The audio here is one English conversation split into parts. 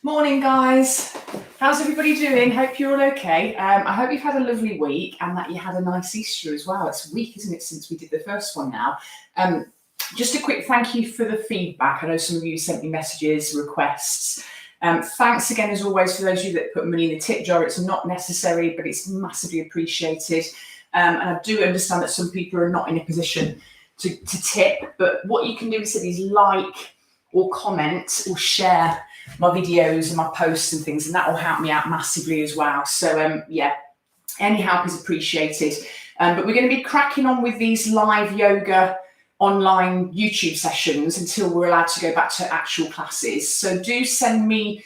Morning, guys. How's everybody doing? Hope you're all okay. I hope you've had a lovely week and that you had a nice Easter as well. It's a week, isn't it, since we did the first one now. Just a quick thank you for the feedback. I know some of you sent me messages, requests. Thanks again, as always, for those of you that put money in the tip jar. It's not necessary, but it's massively appreciated. And I do understand that some people are not in a position to tip, but what you can do instead is like or comment or share my videos and my posts and things, and that will help me out massively as well. So yeah, any help is appreciated. But we're going to be cracking on with these live yoga online YouTube sessions until we're allowed to go back to actual classes. So do send me,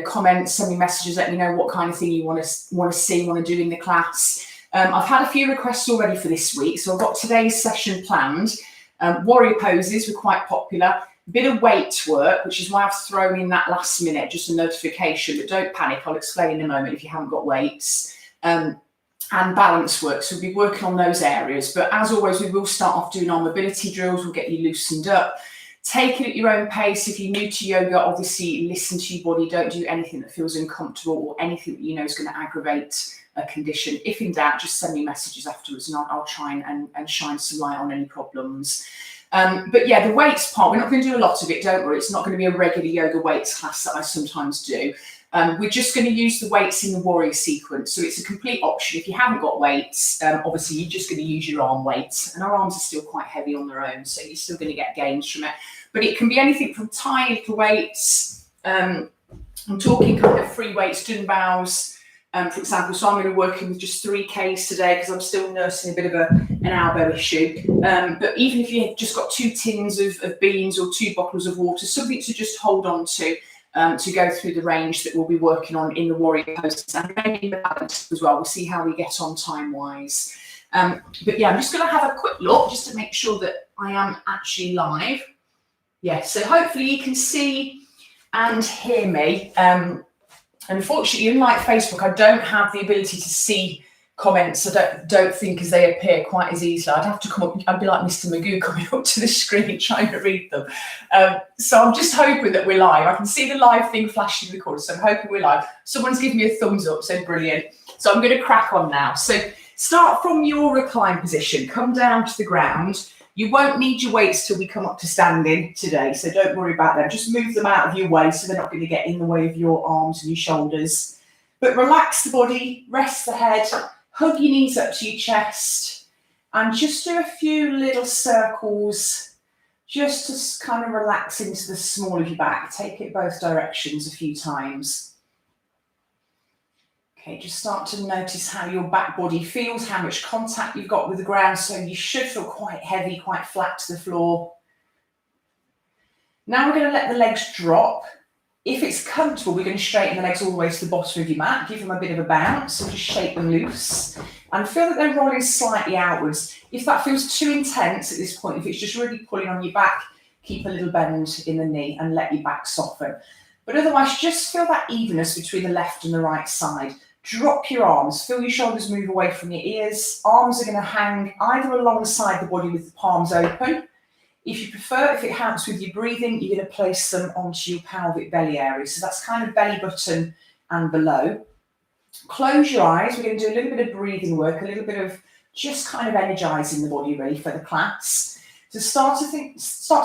comments, send me messages, let me know what kind of thing you want to see, want to do in the class. I've had a few requests already for this week, so I've got today's session planned. Warrior poses were quite popular. Bit of weight work, which is why I've thrown in that last minute, just a notification, but don't panic, I'll explain in a moment if you haven't got weights, and balance work. So we'll be working on those areas. But as always, we will start off doing our mobility drills. We'll get you loosened up. Take it at your own pace. If you're new to yoga, obviously listen to your body. Don't do anything that feels uncomfortable or anything that you know is going to aggravate a condition. If in doubt, just send me messages afterwards and I'll try and shine some light on any problems. But yeah, the weights part, we're not going to do a lot of it, don't worry. It's not going to be a regular yoga weights class that I sometimes do. We're just going to use the weights in the warrior sequence. So it's a complete option. If you haven't got weights, obviously you're just going to use your arm weights. And our arms are still quite heavy on their own, so you're still going to get gains from it. But it can be anything from tiny little weights. I'm talking kind of free weights, dumbbells, for example. So I'm going to be working with just 3Ks today because I'm still nursing a bit of an elbow issue. But even if you've just got 2 tins of beans or 2 bottles of water, something to just hold on to go through the range that we'll be working on in the warrior poses, and maybe the balance as well. We'll see how we get on time-wise. But yeah, I'm just going to have a quick look just to make sure that I am actually live. Yeah, so hopefully you can see and hear me. Unfortunately, unlike Facebook, I don't have the ability to see comments. I don't think as they appear quite as easily. I'd have to come up, I'd be like Mr. Magoo coming up to the screen trying to read them. So I'm just hoping that we're live. I can see the live thing flashing in the corner, so I'm hoping we're live. Someone's giving me a thumbs up, so brilliant. So I'm going to crack on now. So start from your recline position, come down to the ground. You won't need your weights till we come up to standing today, so don't worry about them. Just move them out of your way so they're not going to get in the way of your arms and your shoulders. But relax the body, rest the head, hug your knees up to your chest, and just do a few little circles just to kind of relax into the small of your back. Take it both directions a few times. Okay, just start to notice how your back body feels, how much contact you've got with the ground. So you should feel quite heavy, quite flat to the floor. Now we're going to let the legs drop. If it's comfortable, we're going to straighten the legs all the way to the bottom of your mat. Give them a bit of a bounce and just shake them loose. And feel that they're rolling slightly outwards. If that feels too intense at this point, if it's just really pulling on your back, keep a little bend in the knee and let your back soften. But otherwise, just feel that evenness between the left and the right side. Drop your arms, feel your shoulders move away from your ears. Arms are going to hang either alongside the body with the palms open. If you prefer, if it helps with your breathing, you're going to place them onto your pelvic belly area. So that's kind of belly button and below. Close your eyes. We're going to do a little bit of breathing work, a little bit of just kind of energizing the body really for the class. So start to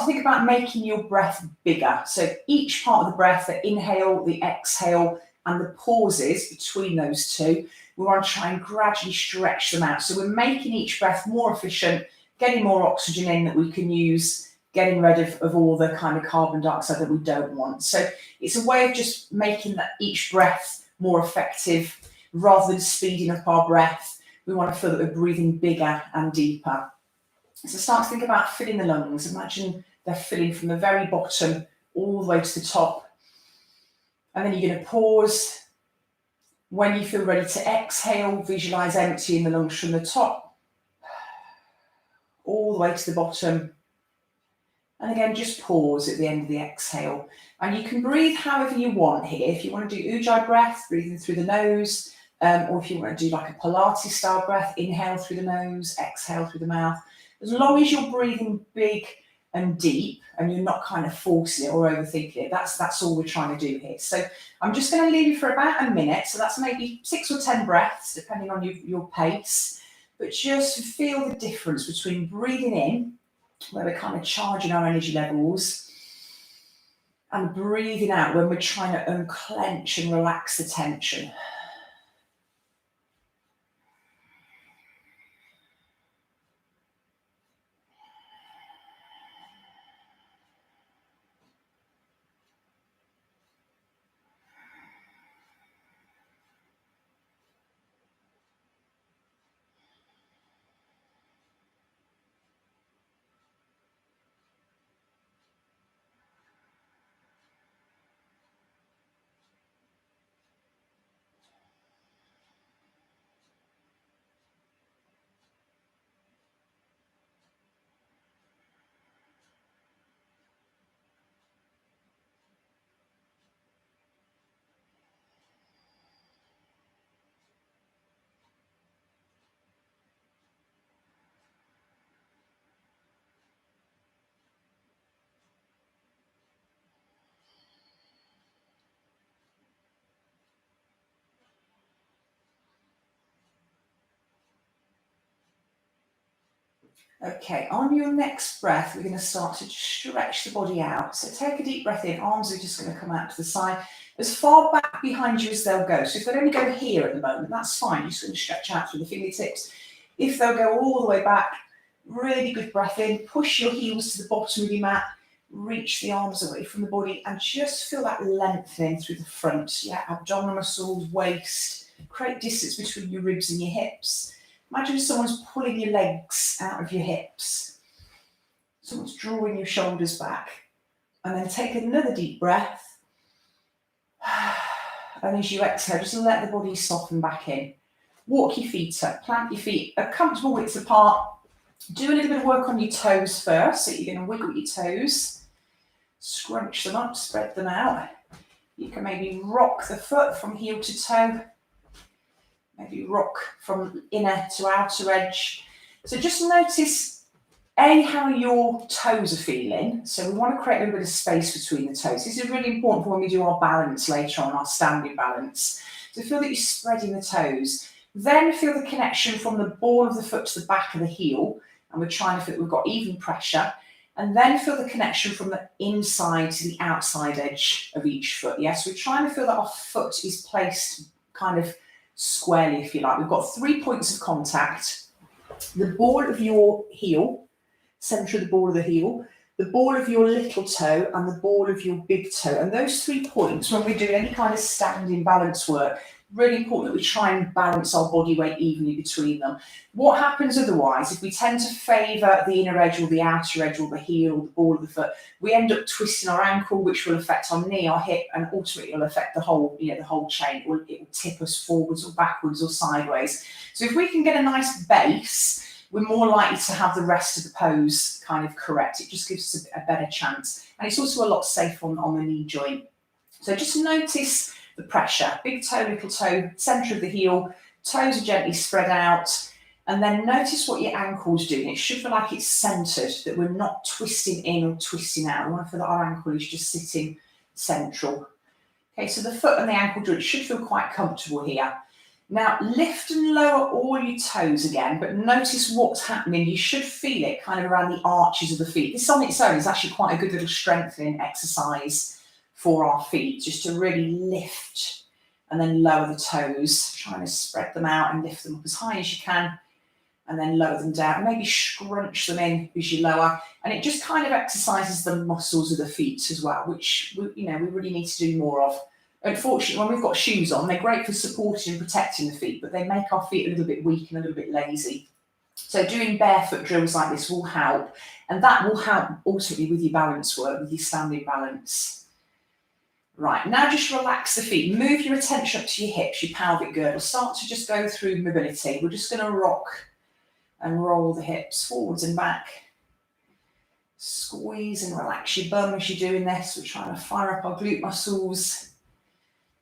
think about making your breath bigger. So each part of the breath, the inhale, the exhale, and the pauses between those two, we want to try and gradually stretch them out. So we're making each breath more efficient, getting more oxygen in that we can use, getting rid of all the kind of carbon dioxide that we don't want. So it's a way of just making each breath more effective rather than speeding up our breath. We want to feel that we're breathing bigger and deeper. So start to think about filling the lungs. Imagine they're filling from the very bottom all the way to the top. And then you're going to pause. When you feel ready to exhale, visualize emptying the lungs from the top all the way to the bottom. And again, just pause at the end of the exhale. And you can breathe however you want here. If you want to do Ujjayi breath, breathing through the nose, or if you want to do like a Pilates style breath, inhale through the nose, exhale through the mouth. As long as you're breathing big and deep, and you're not kind of forcing it or overthinking it. That's all we're trying to do here. So I'm just going to leave you for about a minute. So that's maybe 6 or 10 breaths, depending on your pace. But just feel the difference between breathing in, where we're kind of charging our energy levels, and breathing out when we're trying to unclench and relax the tension. Okay, on your next breath, we're going to start to stretch the body out. So take a deep breath in, arms are just going to come out to the side, as far back behind you as they'll go. So if they only go here at the moment, that's fine. You're just going to stretch out through the fingertips. If they'll go all the way back, really good breath in, push your heels to the bottom of your mat, reach the arms away from the body, and just feel that lengthening through the front. Yeah, abdominal muscles, waist, create distance between your ribs and your hips. Imagine someone's pulling your legs out of your hips. Someone's drawing your shoulders back. And then take another deep breath. And as you exhale, just let the body soften back in. Walk your feet up, plant your feet a comfortable width apart. Do a little bit of work on your toes first. So you're going to wiggle your toes, scrunch them up, spread them out. You can maybe rock the foot from heel to toe. Maybe rock from inner to outer edge. So just notice, A, how your toes are feeling. So we want to create a little bit of space between the toes. This is really important for when we do our balance later on, our standing balance. So feel that you're spreading the toes. Then feel the connection from the ball of the foot to the back of the heel. And we're trying to feel that we've got even pressure. And then feel the connection from the inside to the outside edge of each foot. Yes, we're trying to feel that our foot is placed kind of squarely, if you like. We've got 3 points of contact. The ball of your heel, centre of the ball of the heel, the ball of your little toe, and the ball of your big toe. And those 3 points, when we're doing any kind of standing balance work, really important that we try and balance our body weight evenly between them. What happens otherwise, if we tend to favour the inner edge or the outer edge or the heel or the ball of the foot, we end up twisting our ankle, which will affect our knee, our hip, and ultimately will affect the whole, the whole chain. Or it will tip us forwards or backwards or sideways. So if we can get a nice base, we're more likely to have the rest of the pose kind of correct. It just gives us a better chance. And it's also a lot safer on the knee joint. So just notice the pressure, big toe, little toe, centre of the heel, toes are gently spread out, and then notice what your ankle's doing. It should feel like it's centred, that we're not twisting in or twisting out. We want to feel that our ankle is just sitting central. Okay, so the foot and the ankle joint should feel quite comfortable here. Now lift and lower all your toes again, but notice what's happening. You should feel it kind of around the arches of the feet. This on its own is actually quite a good little strengthening exercise for our feet, just to really lift and then lower the toes, trying to spread them out and lift them up as high as you can, and then lower them down. Maybe scrunch them in as you lower, and it just kind of exercises the muscles of the feet as well, which we really need to do more of. Unfortunately, when we've got shoes on, they're great for supporting and protecting the feet, but they make our feet a little bit weak and a little bit lazy. So doing barefoot drills like this will help, and that will help ultimately with your balance work, with your standing balance. Right, now just relax the feet. Move your attention up to your hips, your pelvic girdle. Start to just go through mobility. We're just going to rock and roll the hips forwards and back. Squeeze and relax your bum as you're doing this. We're trying to fire up our glute muscles.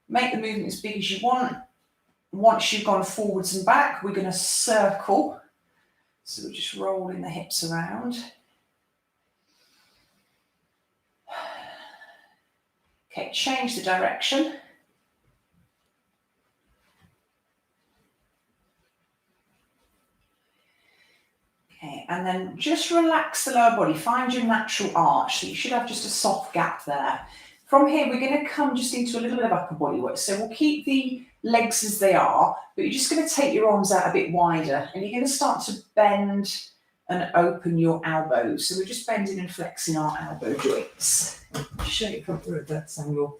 Make the movement as big as you want. Once you've gone forwards and back, we're going to circle. So we're just rolling the hips around. Okay, change the direction. Okay, and then just relax the lower body. Find your natural arch. So you should have just a soft gap there. From here, we're going to come just into a little bit of upper body work. So we'll keep the legs as they are, but you're just going to take your arms out a bit wider, and you're going to start to bend and open your elbows. So we're just bending and flexing our elbow joints. I'll show you from the reverse angle.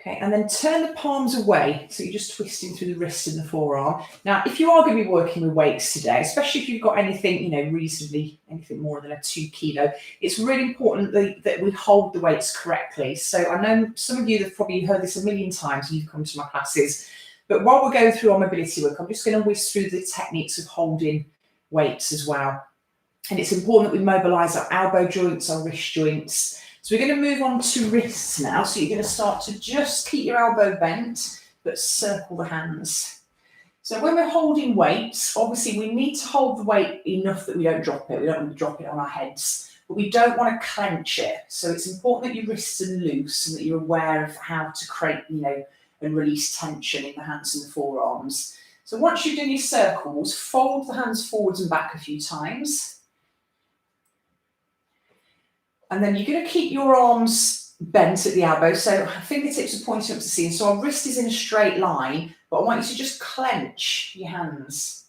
Okay, and then turn the palms away, so you're just twisting through the wrist and the forearm. Now, if you are going to be working with weights today, especially if you've got anything, reasonably, anything more than a 2 kilo, it's really important that we hold the weights correctly. So I know some of you have probably heard this a million times when you've come to my classes, but while we're going through our mobility work, I'm just going to whiz through the techniques of holding weights as well. And it's important that we mobilise our elbow joints, our wrist joints. So we're going to move on to wrists now. So you're going to start to just keep your elbow bent, but circle the hands. So when we're holding weights, obviously we need to hold the weight enough that we don't drop it. We don't want to drop it on our heads, but we don't want to clench it. So it's important that your wrists are loose and that you're aware of how to create, and release tension in the hands and the forearms. So once you've done your circles, fold the hands forwards and back a few times. And then you're going to keep your arms bent at the elbow, so fingertips are pointing up to the ceiling. So our wrist is in a straight line, but I want you to just clench your hands.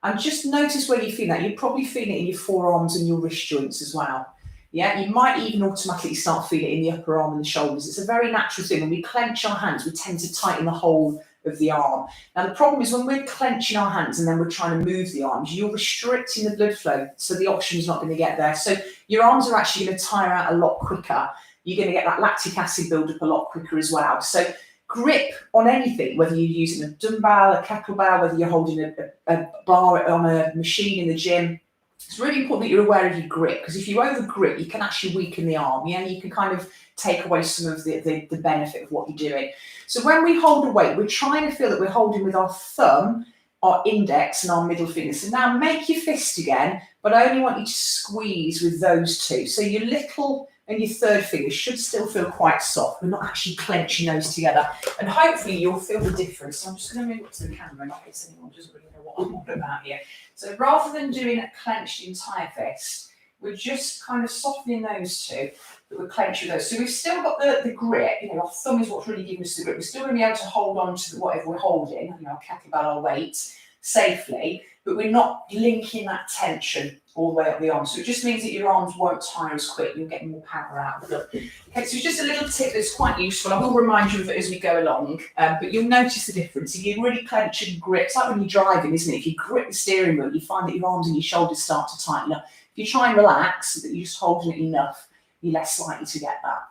And just notice where you feel that. You're probably feeling it in your forearms and your wrist joints as well. Yeah, you might even automatically start feeling it in the upper arm and the shoulders. It's a very natural thing. When we clench our hands, we tend to tighten the whole of the arm. Now the problem is when we're clenching our hands and then we're trying to move the arms, you're restricting the blood flow, so the oxygen's not going to get there. So your arms are actually going to tire out a lot quicker. You're going to get that lactic acid build up a lot quicker as well. So grip on anything, whether you're using a dumbbell, a kettlebell, whether you're holding a bar on a machine in the gym, it's really important that you're aware of your grip, because if you over grip, you can actually weaken the arm. Yeah, you can kind of take away some of the benefit of what you're doing. So when we hold a weight, we're trying to feel that we're holding with our thumb, our index and our middle finger. So now make your fist again, but I only want you to squeeze with those two. So your little and your third finger should still feel quite soft. We're not actually clenching those together. And hopefully you'll feel the difference. So I'm just going to move up to the camera in case anyone doesn't really know what I'm on about here. So rather than doing a clenched entire fist, we're just kind of softening those two, but we're clenching those. So we've still got the grip, our thumb is what's really giving us the grip. We're still going to be able to hold on to whatever we're holding, our kettlebell, our weight, safely, but we're not linking that tension all the way up the arm. So it just means that your arms won't tire as quick. You'll get more power out of them. Okay, so just a little tip that's quite useful. I will remind you of it as we go along, but you'll notice the difference. If you really clench and grip, it's like when you're driving, isn't it? If you grip the steering wheel, you find that your arms and your shoulders start to tighten up. If you try and relax, so that you're just holding it enough, you're less likely to get that.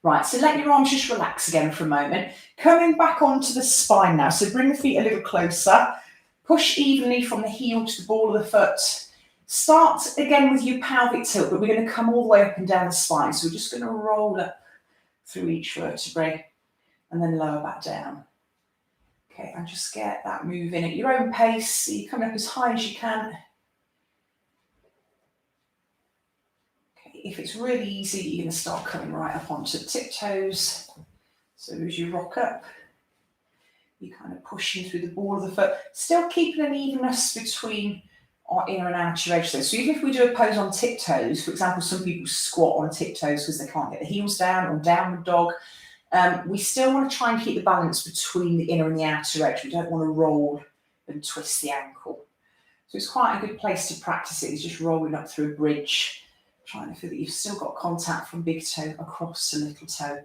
Right, so let your arms just relax again for a moment. Coming back onto the spine now. So bring the feet a little closer. Push evenly from the heel to the ball of the foot. Start again with your pelvic tilt, but we're going to come all the way up and down the spine. So we're just going to roll up through each vertebrae and then lower back down. Okay, and just get that moving at your own pace. So you're coming up as high as you can. Okay, if it's really easy, you're going to start coming right up onto the tiptoes. So as you rock up, you're kind of pushing through the ball of the foot, still keeping an evenness between our inner and outer edge. So even if we do a pose on tiptoes, for example, some people squat on tiptoes because they can't get the heels down, or downward dog, we still want to try and keep the balance between the inner and the outer edge. We don't want to roll and twist the ankle. So it's quite a good place to practice it, is just rolling up through a bridge, trying to feel that you've still got contact from big toe across to little toe.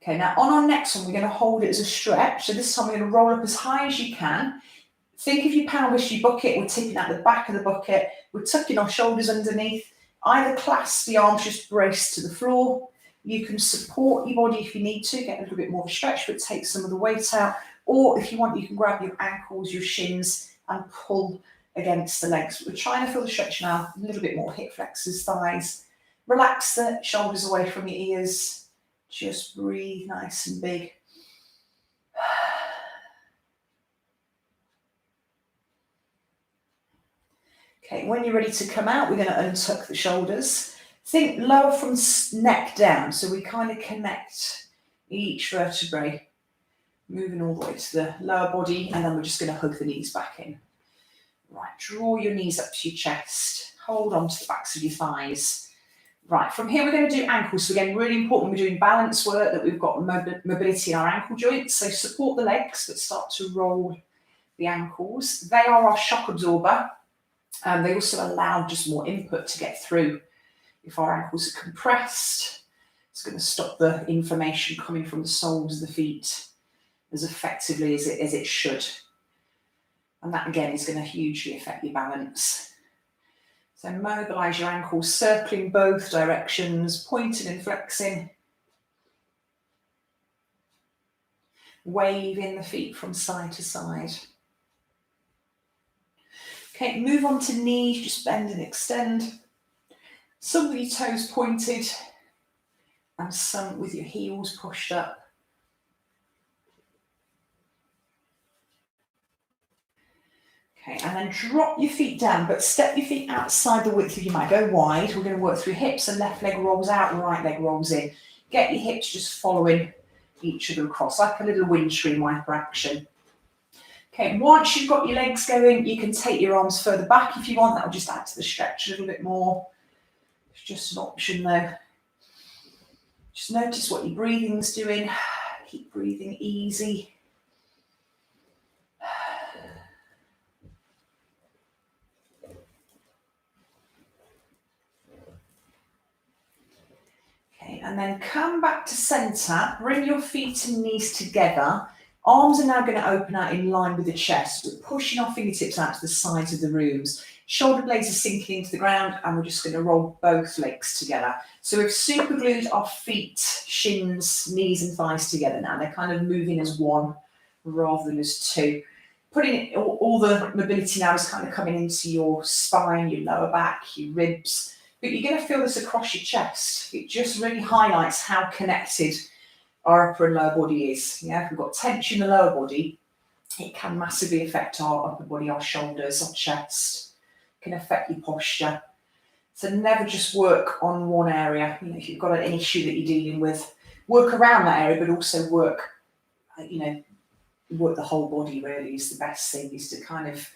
Okay, now on our next one, we're going to hold it as a stretch. So this time we're going to roll up as high as you can. Think of your pelvis, your bucket. We're tipping out the back of the bucket. We're tucking our shoulders underneath. Either clasp the arms just braced to the floor. You can support your body if you need to, get a little bit more of a stretch, but take some of the weight out. Or if you want, you can grab your ankles, your shins, and pull against the legs. We're trying to feel the stretch now. A little bit more hip flexors, thighs. Relax the shoulders away from your ears. Just breathe nice and big. Okay, when you're ready to come out, we're going to untuck the shoulders. Think lower from neck down, so we kind of connect each vertebrae, moving all the way to the lower body, and then we're just going to hug the knees back in. Right, draw your knees up to your chest, hold on to the backs of your thighs. Right, from here we're going to do ankles. So again, really important, we're doing balance work, that we've got mobility in our ankle joints. So support the legs, but start to roll the ankles. They are our shock absorber. They also allow just more input to get through. If our ankles are compressed, it's going to stop the information coming from the soles of the feet as effectively as it should. And that again is going to hugely affect your balance. So mobilise your ankles, circling both directions, pointing and flexing. Waving the feet from side to side. Okay, move on to knees, just bend and extend. Some with your toes pointed and some with your heels pushed up. Okay, and then drop your feet down, but step your feet outside the width of your mat. Go wide. We're going to work through hips, and left leg rolls out, right leg rolls in. Get your hips just following each other across, like a little windscreen wiper action. Okay, once you've got your legs going, you can take your arms further back if you want. That'll just add to the stretch a little bit more. It's just an option though. Just notice what your breathing's doing. Keep breathing easy. Okay, and then come back to centre. Bring your feet and knees together. Arms are now going to open out in line with the chest. We're pushing our fingertips out to the sides of the rooms. Shoulder blades are sinking into the ground, and we're just going to roll both legs together. So we've super glued our feet, shins, knees and thighs together now. They're kind of moving as one rather than as two. Putting all the mobility now is kind of coming into your spine, your lower back, your ribs. But you're going to feel this across your chest. It just really highlights how connected our upper and lower body is. Yeah, if we've got tension in the lower body, it can massively affect our upper body, our shoulders, our chest. It can affect your posture. So never just work on one area. You know, if you've got an issue that you're dealing with, work around that area, but also work, work the whole body really is the best thing, is to kind of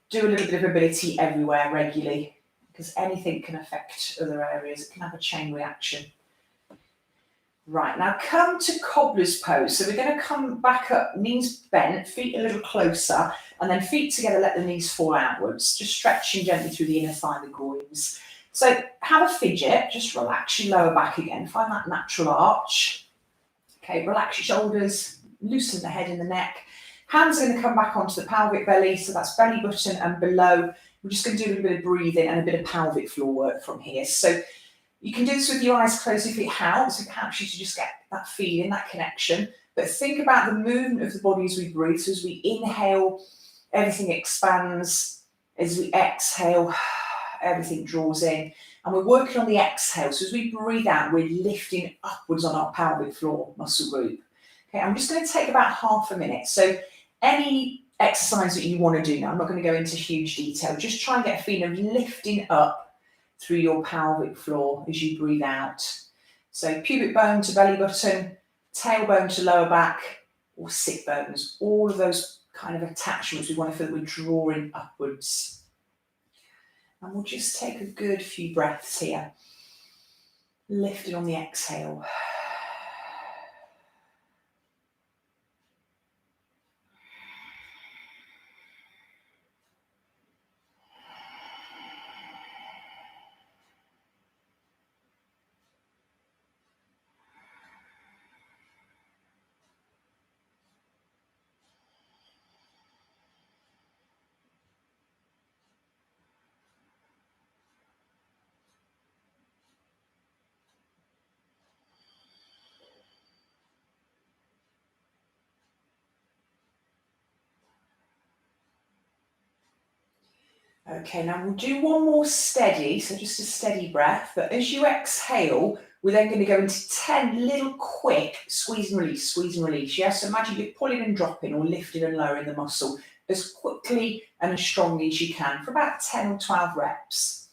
do a little bit of mobility everywhere regularly, because anything can affect other areas. It can have a chain reaction. Right, now come to cobbler's pose. So we're going to come back up, knees bent, feet a little closer, and then feet together, let the knees fall outwards, just stretching gently through the inner thigh, the groins. So have a fidget, just relax your lower back again, find that natural arch. Okay, relax your shoulders, loosen the head and the neck. Hands are going to come back onto the pelvic belly, so that's belly button and below. We're just going to do a little bit of breathing and a bit of pelvic floor work from here. So you can do this with your eyes closed if it helps. It helps you to just get that feeling, that connection. But think about the movement of the body as we breathe. So as we inhale, everything expands. As we exhale, everything draws in. And we're working on the exhale. So as we breathe out, we're lifting upwards on our pelvic floor muscle group. Okay, I'm just going to take about half a minute. So any exercise that you want to do now, I'm not going to go into huge detail. Just try and get a feeling of lifting up through your pelvic floor as you breathe out. So pubic bone to belly button, tailbone to lower back, or sit bones. All of those kind of attachments, we want to feel that we're drawing upwards. And we'll just take a good few breaths here. Lifting on the exhale. Okay, now we'll do one more steady, so just a steady breath. But as you exhale, we're then going to go into 10 little quick squeeze and release, yes? So imagine you're pulling and dropping or lifting and lowering the muscle as quickly and as strongly as you can for about 10 or 12 reps.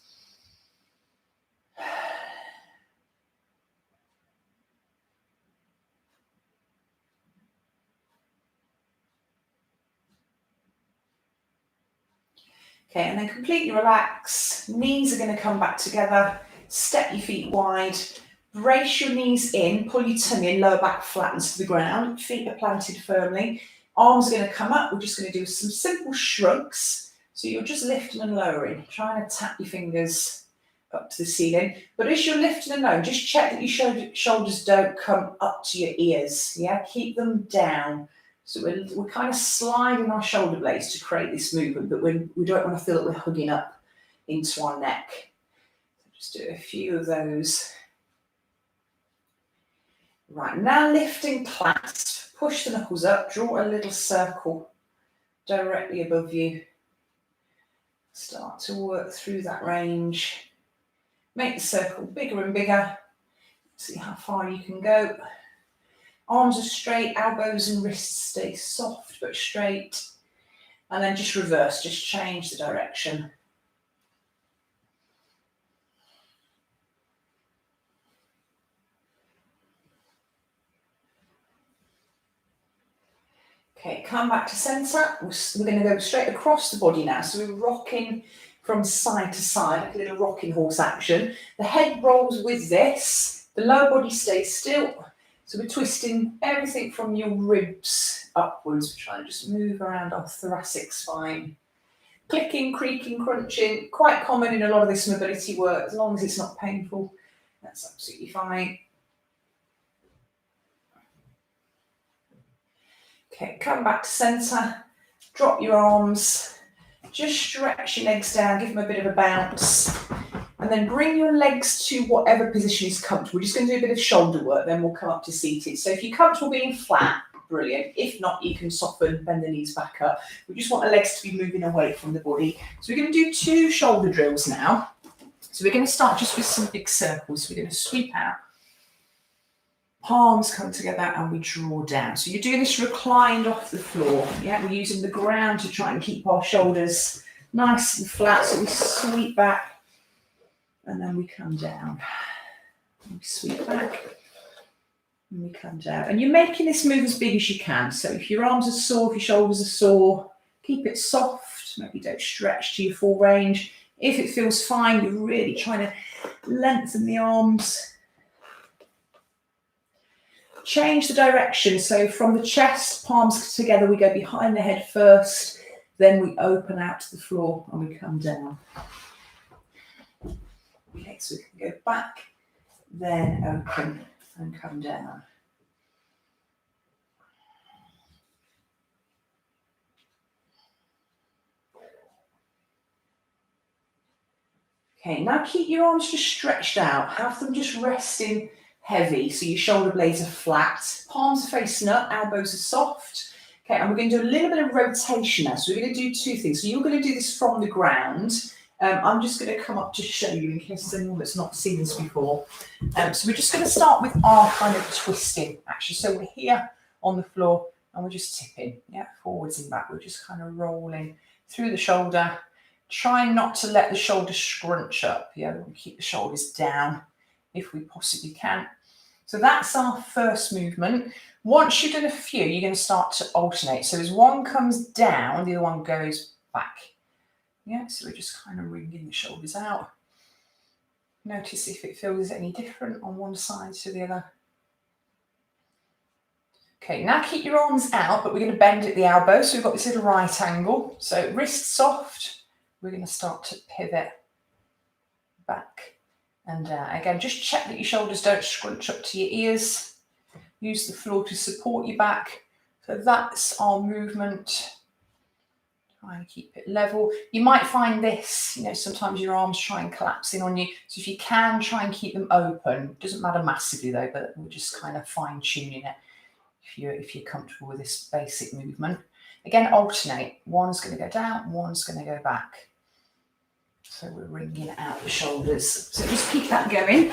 Okay, and then completely relax. Knees are going to come back together. Step your feet wide. Brace your knees in, pull your tongue in, lower back flattens to the ground. Feet are planted firmly. Arms are going to come up. We're just going to do some simple shrugs. So you're just lifting and lowering, trying to tap your fingers up to the ceiling. But as you're lifting and lowering, just check that your shoulders don't come up to your ears. Yeah, keep them down. So we're kind of sliding our shoulder blades to create this movement, but we don't want to feel that we're hugging up into our neck. So just do a few of those. Right, now lifting clasp. Push the knuckles up, draw a little circle directly above you. Start to work through that range. Make the circle bigger and bigger. See how far you can go. Arms are straight, elbows and wrists stay soft but straight. And then just reverse, just change the direction. Okay, come back to centre. We're going to go straight across the body now. So we're rocking from side to side, like a little rocking horse action. The head rolls with this. The lower body stays still. So we're twisting everything from your ribs upwards. We're trying to just move around our thoracic spine. Clicking, creaking, crunching, quite common in a lot of this mobility work. As long as it's not painful, that's absolutely fine. Okay, come back to centre, drop your arms, just stretch your legs down, give them a bit of a bounce, and then bring your legs to whatever position is comfortable. We're just going to do a bit of shoulder work, then we'll come up to seated. So if you're comfortable being flat, brilliant. If not, you can soften, bend the knees back up. We just want the legs to be moving away from the body. So we're going to do 2 shoulder drills now. So we're going to start just with some big circles. So we're going to sweep out. Palms come together and we draw down. So you're doing this reclined off the floor. Yeah, we're using the ground to try and keep our shoulders nice and flat. So we sweep back and then we come down. We sweep back and we come down. And you're making this move as big as you can. So if your arms are sore, if your shoulders are sore, keep it soft. Maybe don't stretch to your full range. If it feels fine, you're really trying to lengthen the arms. Change the direction. So from the chest, palms together, we go behind the head first, then we open out to the floor and we come down. Okay, so we can go back, then open and come down. Okay, now keep your arms just stretched out. Have them just resting heavy, so your shoulder blades are flat, palms are facing up, elbows are soft. Okay, and we're going to do a little bit of rotation now. So we're going to do 2 things. So you're going to do this from the ground. I'm just going to come up to show you in case there's anyone that's not seen this before. So we're just going to start with our kind of twisting, actually. So we're here on the floor and we're just tipping, yeah, forwards and back. We're just kind of rolling through the shoulder, trying not to let the shoulders scrunch up. Yeah, we'll keep the shoulders down if we possibly can. So that's our first movement. Once you've done a few, you're going to start to alternate. So as one comes down, the other one goes back. Yeah, so we're just kind of wringing the shoulders out. Notice if it feels any different on one side to the other. Okay, now keep your arms out, but we're going to bend at the elbow. So we've got this little right angle. So wrists soft. We're going to start to pivot back. And again, just check that your shoulders don't scrunch up to your ears. Use the floor to support your back. So that's our movement. Try and keep it level. You might find this, sometimes your arms try and collapse in on you. So if you can, try and keep them open. It doesn't matter massively though, but we're just kind of fine tuning it if you're comfortable with this basic movement. Again, alternate. One's going to go down, one's going to go back. So we're wringing out the shoulders. So just keep that going.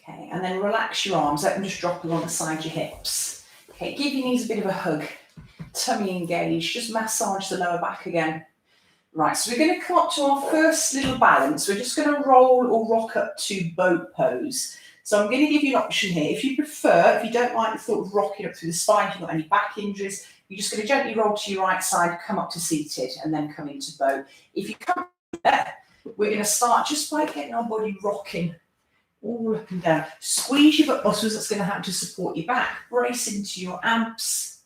Okay, and then relax your arms. Let them just drop alongside your hips. Okay, give your knees a bit of a hug. Tummy engaged. Just massage the lower back again. Right, so we're going to come up to our first little balance. We're just going to roll or rock up to boat pose. So I'm going to give you an option here. If you prefer, if you don't like the thought of rocking up through the spine, if you've got any back injuries, you're just going to gently roll to your right side, come up to seated, and then come into boat. If you come there, we're going to start just by getting our body rocking all up and down. Squeeze your butt muscles, that's going to help to support your back. Brace into your abs.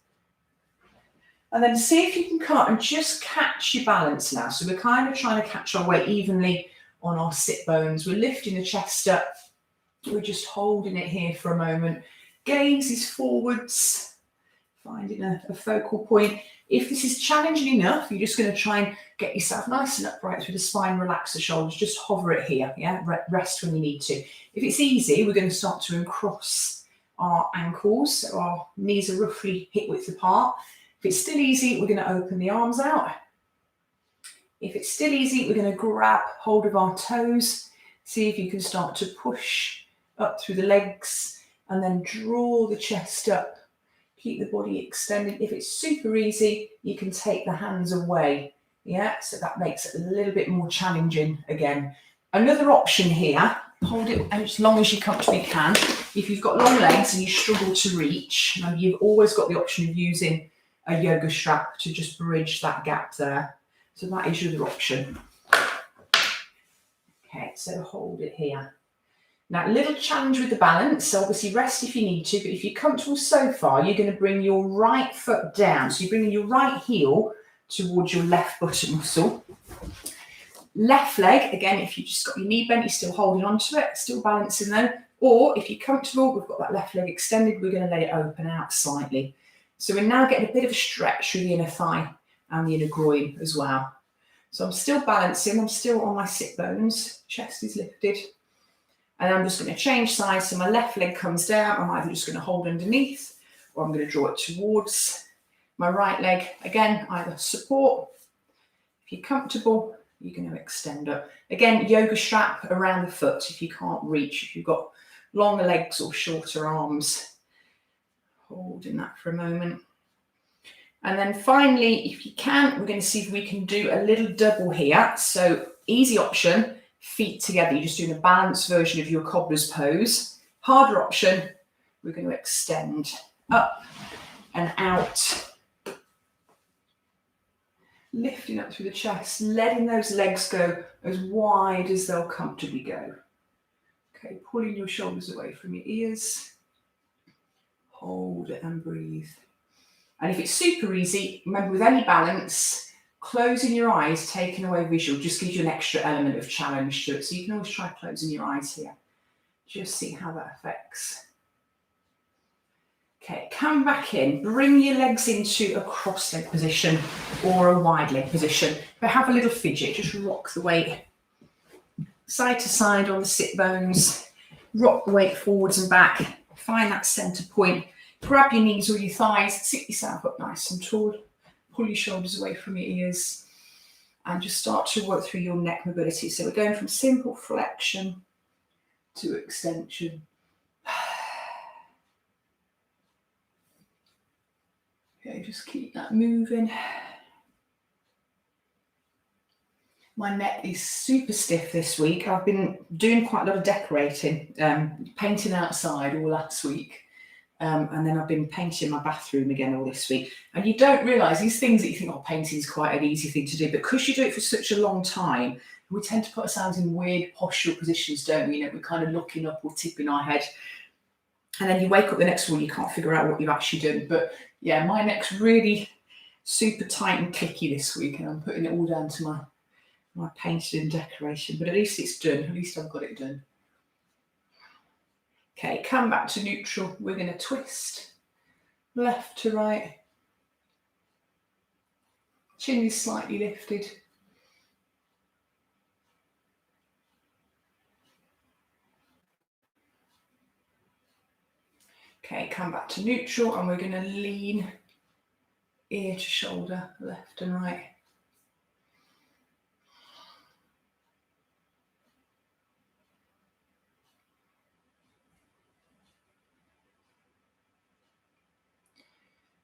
And then see if you can come up and just catch your balance now. So we're kind of trying to catch our weight evenly on our sit bones. We're lifting the chest up. We're just holding it here for a moment. Gaze is forwards, finding a focal point. If this is challenging enough, you're just going to try and get yourself nice and upright through the spine, relax the shoulders, just hover it here, yeah? Rest when you need to. If it's easy, we're going to start to uncross our ankles, so our knees are roughly hip width apart. If it's still easy, we're going to open the arms out. If it's still easy, we're going to grab hold of our toes. See if you can start to push up through the legs and then draw the chest up. Keep the body extended. If it's super easy, you can take the hands away. Yeah, so that makes it a little bit more challenging again. Another option here, hold it as long as you comfortably can. If you've got long legs and you struggle to reach, now you've always got the option of using a yoga strap to just bridge that gap there. So that is your other option. Okay, so hold it here. Now, a little challenge with the balance. So obviously rest if you need to, but if you're comfortable so far, you're going to bring your right foot down. So you're bringing your right heel towards your left buttock muscle. Left leg, again, if you've just got your knee bent, you're still holding onto it, still balancing though. Or if you're comfortable, we've got that left leg extended, we're going to let it open out slightly. So we're now getting a bit of a stretch through the inner thigh and the inner groin as well. So I'm still balancing, I'm still on my sit bones, chest is lifted. And I'm just going to change sides. So my left leg comes down, I'm either just going to hold underneath or I'm going to draw it towards my right leg. Again, either support. If you're comfortable, you're going to extend up. Again, yoga strap around the foot if you can't reach, if you've got longer legs or shorter arms. Holding that for a moment. And then finally, if you can, we're going to see if we can do a little double here. So easy option, feet together. You're just doing a balanced version of your cobbler's pose. Harder option, we're going to extend up and out. Lifting up through the chest, letting those legs go as wide as they'll comfortably go. Okay, pulling your shoulders away from your ears. Hold it and breathe. And if it's super easy, remember with any balance, closing your eyes, taking away visual, just gives you an extra element of challenge to it. So you can always try closing your eyes here. Just see how that affects. Okay, come back in, bring your legs into a cross leg position or a wide leg position, but have a little fidget, just rock the weight side to side on the sit bones, rock the weight forwards and back, find that center point, grab your knees or your thighs, sit yourself up nice and tall, pull your shoulders away from your ears, and just start to work through your neck mobility. So we're going from simple flexion to extension. Okay, just keep that moving. My neck is super stiff this week. I've been doing quite a lot of decorating, painting outside all last week. And then I've been painting my bathroom again all this week. And you don't realise these things that you think, oh, painting is quite an easy thing to do. But because you do it for such a long time, we tend to put ourselves in weird postural positions, don't we? You know, we're kind of looking up or tipping our head. And then you wake up the next morning, you can't figure out what you've actually done. But yeah, my neck's really super tight and clicky this week. And I'm putting it all down to my painting and decoration. But at least it's done. At least I've got it done. Okay, come back to neutral. We're going to twist left to right. Chin is slightly lifted. Okay, come back to neutral and we're going to lean ear to shoulder, left and right.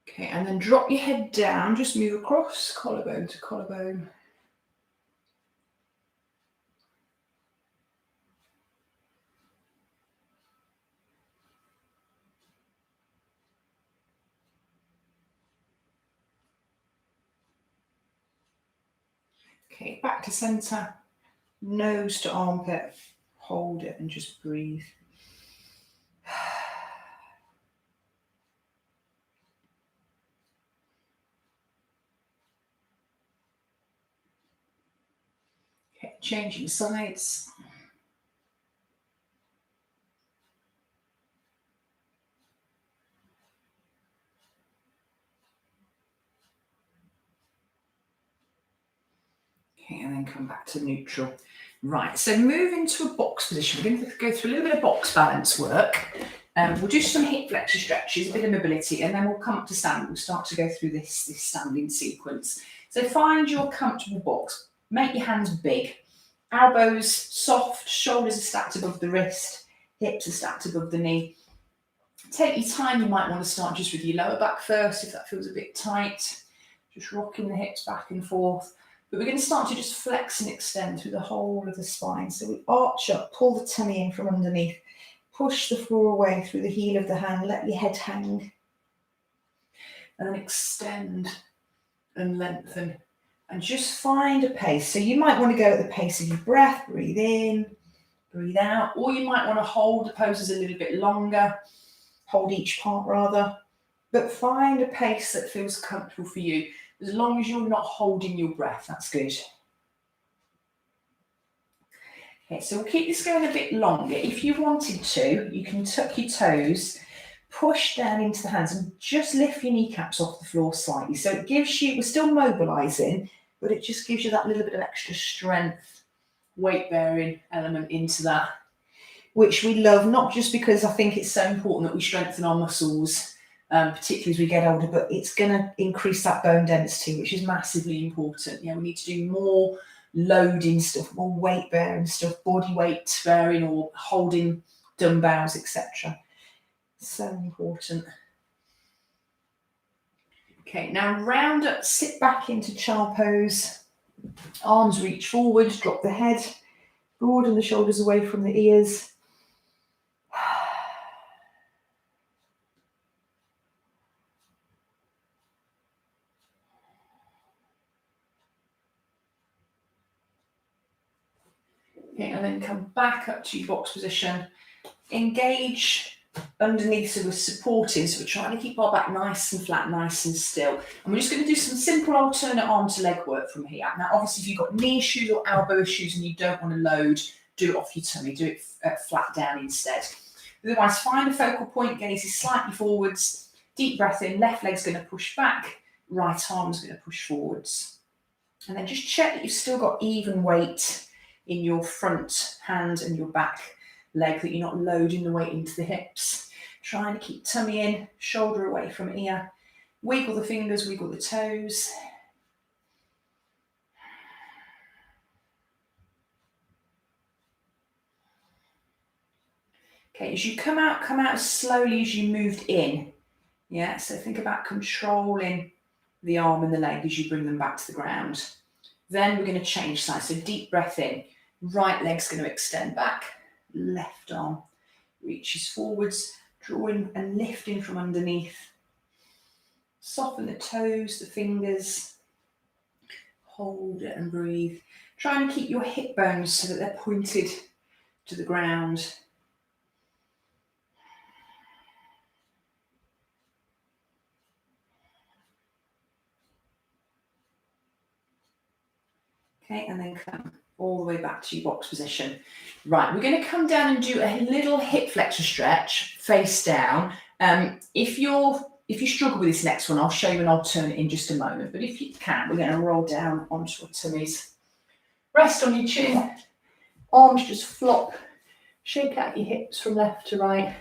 Okay, and then drop your head down, just move across, collarbone to collarbone. Okay, back to centre, nose to armpit, hold it and just breathe. Okay, changing sides. Okay, and then come back to neutral. Right, so move into a box position. We're going to go through a little bit of box balance work. We'll do some hip flexor stretches, a bit of mobility, and then we'll come up to stand. We'll start to go through this standing sequence. So find your comfortable box. Make your hands big. Elbows soft, shoulders are stacked above the wrist, hips are stacked above the knee. Take your time. You might want to start just with your lower back first if that feels a bit tight. Just rocking the hips back and forth. But we're going to start to just flex and extend through the whole of the spine. So we arch up, pull the tummy in from underneath, push the floor away through the heel of the hand, let your head hang. And then extend and lengthen. And just find a pace. So you might want to go at the pace of your breath, breathe in, breathe out, or you might want to hold the poses a little bit longer, hold each part rather, but find a pace that feels comfortable for you. As long as you're not holding your breath, that's good. Okay, so we'll keep this going a bit longer. If you wanted to, you can tuck your toes, push down into the hands and just lift your kneecaps off the floor slightly. So it gives you, we're still mobilising, but it just gives you that little bit of extra strength, weight bearing element into that, which we love, not just because I think it's so important that we strengthen our muscles, particularly as we get older, but it's going to increase that bone density, which is massively important. Yeah, we need to do more loading stuff, more weight bearing stuff, body weight bearing or holding dumbbells, etc. So important. Okay, now round up, sit back into child pose. Arms reach forward, drop the head, broaden the shoulders away from the ears. Okay, and then come back up to your box position. Engage underneath, so we're supporting, so we're trying to keep our back nice and flat, nice and still. And we're just going to do some simple alternate arm to leg work from here. Now, obviously, if you've got knee issues or elbow issues and you don't want to load, do it off your tummy, do it flat down instead. Otherwise, find a focal point, gaze is slightly forwards, deep breath in, left leg's going to push back, right arm's going to push forwards. And then just check that you've still got even weight in your front hand and your back leg, that you're not loading the weight into the hips. Trying to keep tummy in, shoulder away from ear. Wiggle the fingers, wiggle the toes. Okay, as you come out as slowly as you moved in. Yeah, so think about controlling the arm and the leg as you bring them back to the ground. Then we're going to change sides. So deep breath in. Right leg's going to extend back. Left arm reaches forwards, drawing and lifting from underneath. Soften the toes, the fingers. Hold it and breathe. Try and keep your hip bones so that they're pointed to the ground. Okay, and then come all the way back to your box position. Right, we're going to come down and do a little hip flexor stretch, face down. If you struggle with this next one, I'll show you an alternate in just a moment. But if you can, we're going to roll down onto our tummies. Rest on your chin. Arms just flop. Shake out your hips from left to right.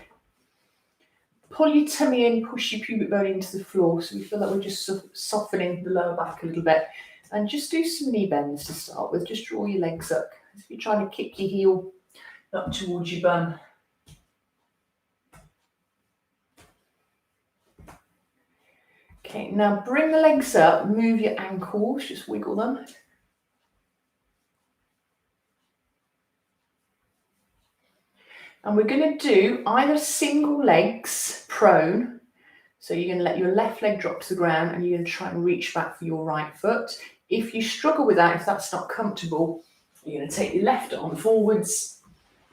Pull your tummy in, push your pubic bone into the floor, so we feel like we're just softening the lower back a little bit. And just do some knee bends to start with. Just draw your legs up. If you're trying to kick your heel up towards your bum. Okay, now bring the legs up, move your ankles, just wiggle them. And we're going to do either single legs prone. So you're going to let your left leg drop to the ground and you're going to try and reach back for your right foot. If you struggle with that, if that's not comfortable, you're going to take your left arm forwards,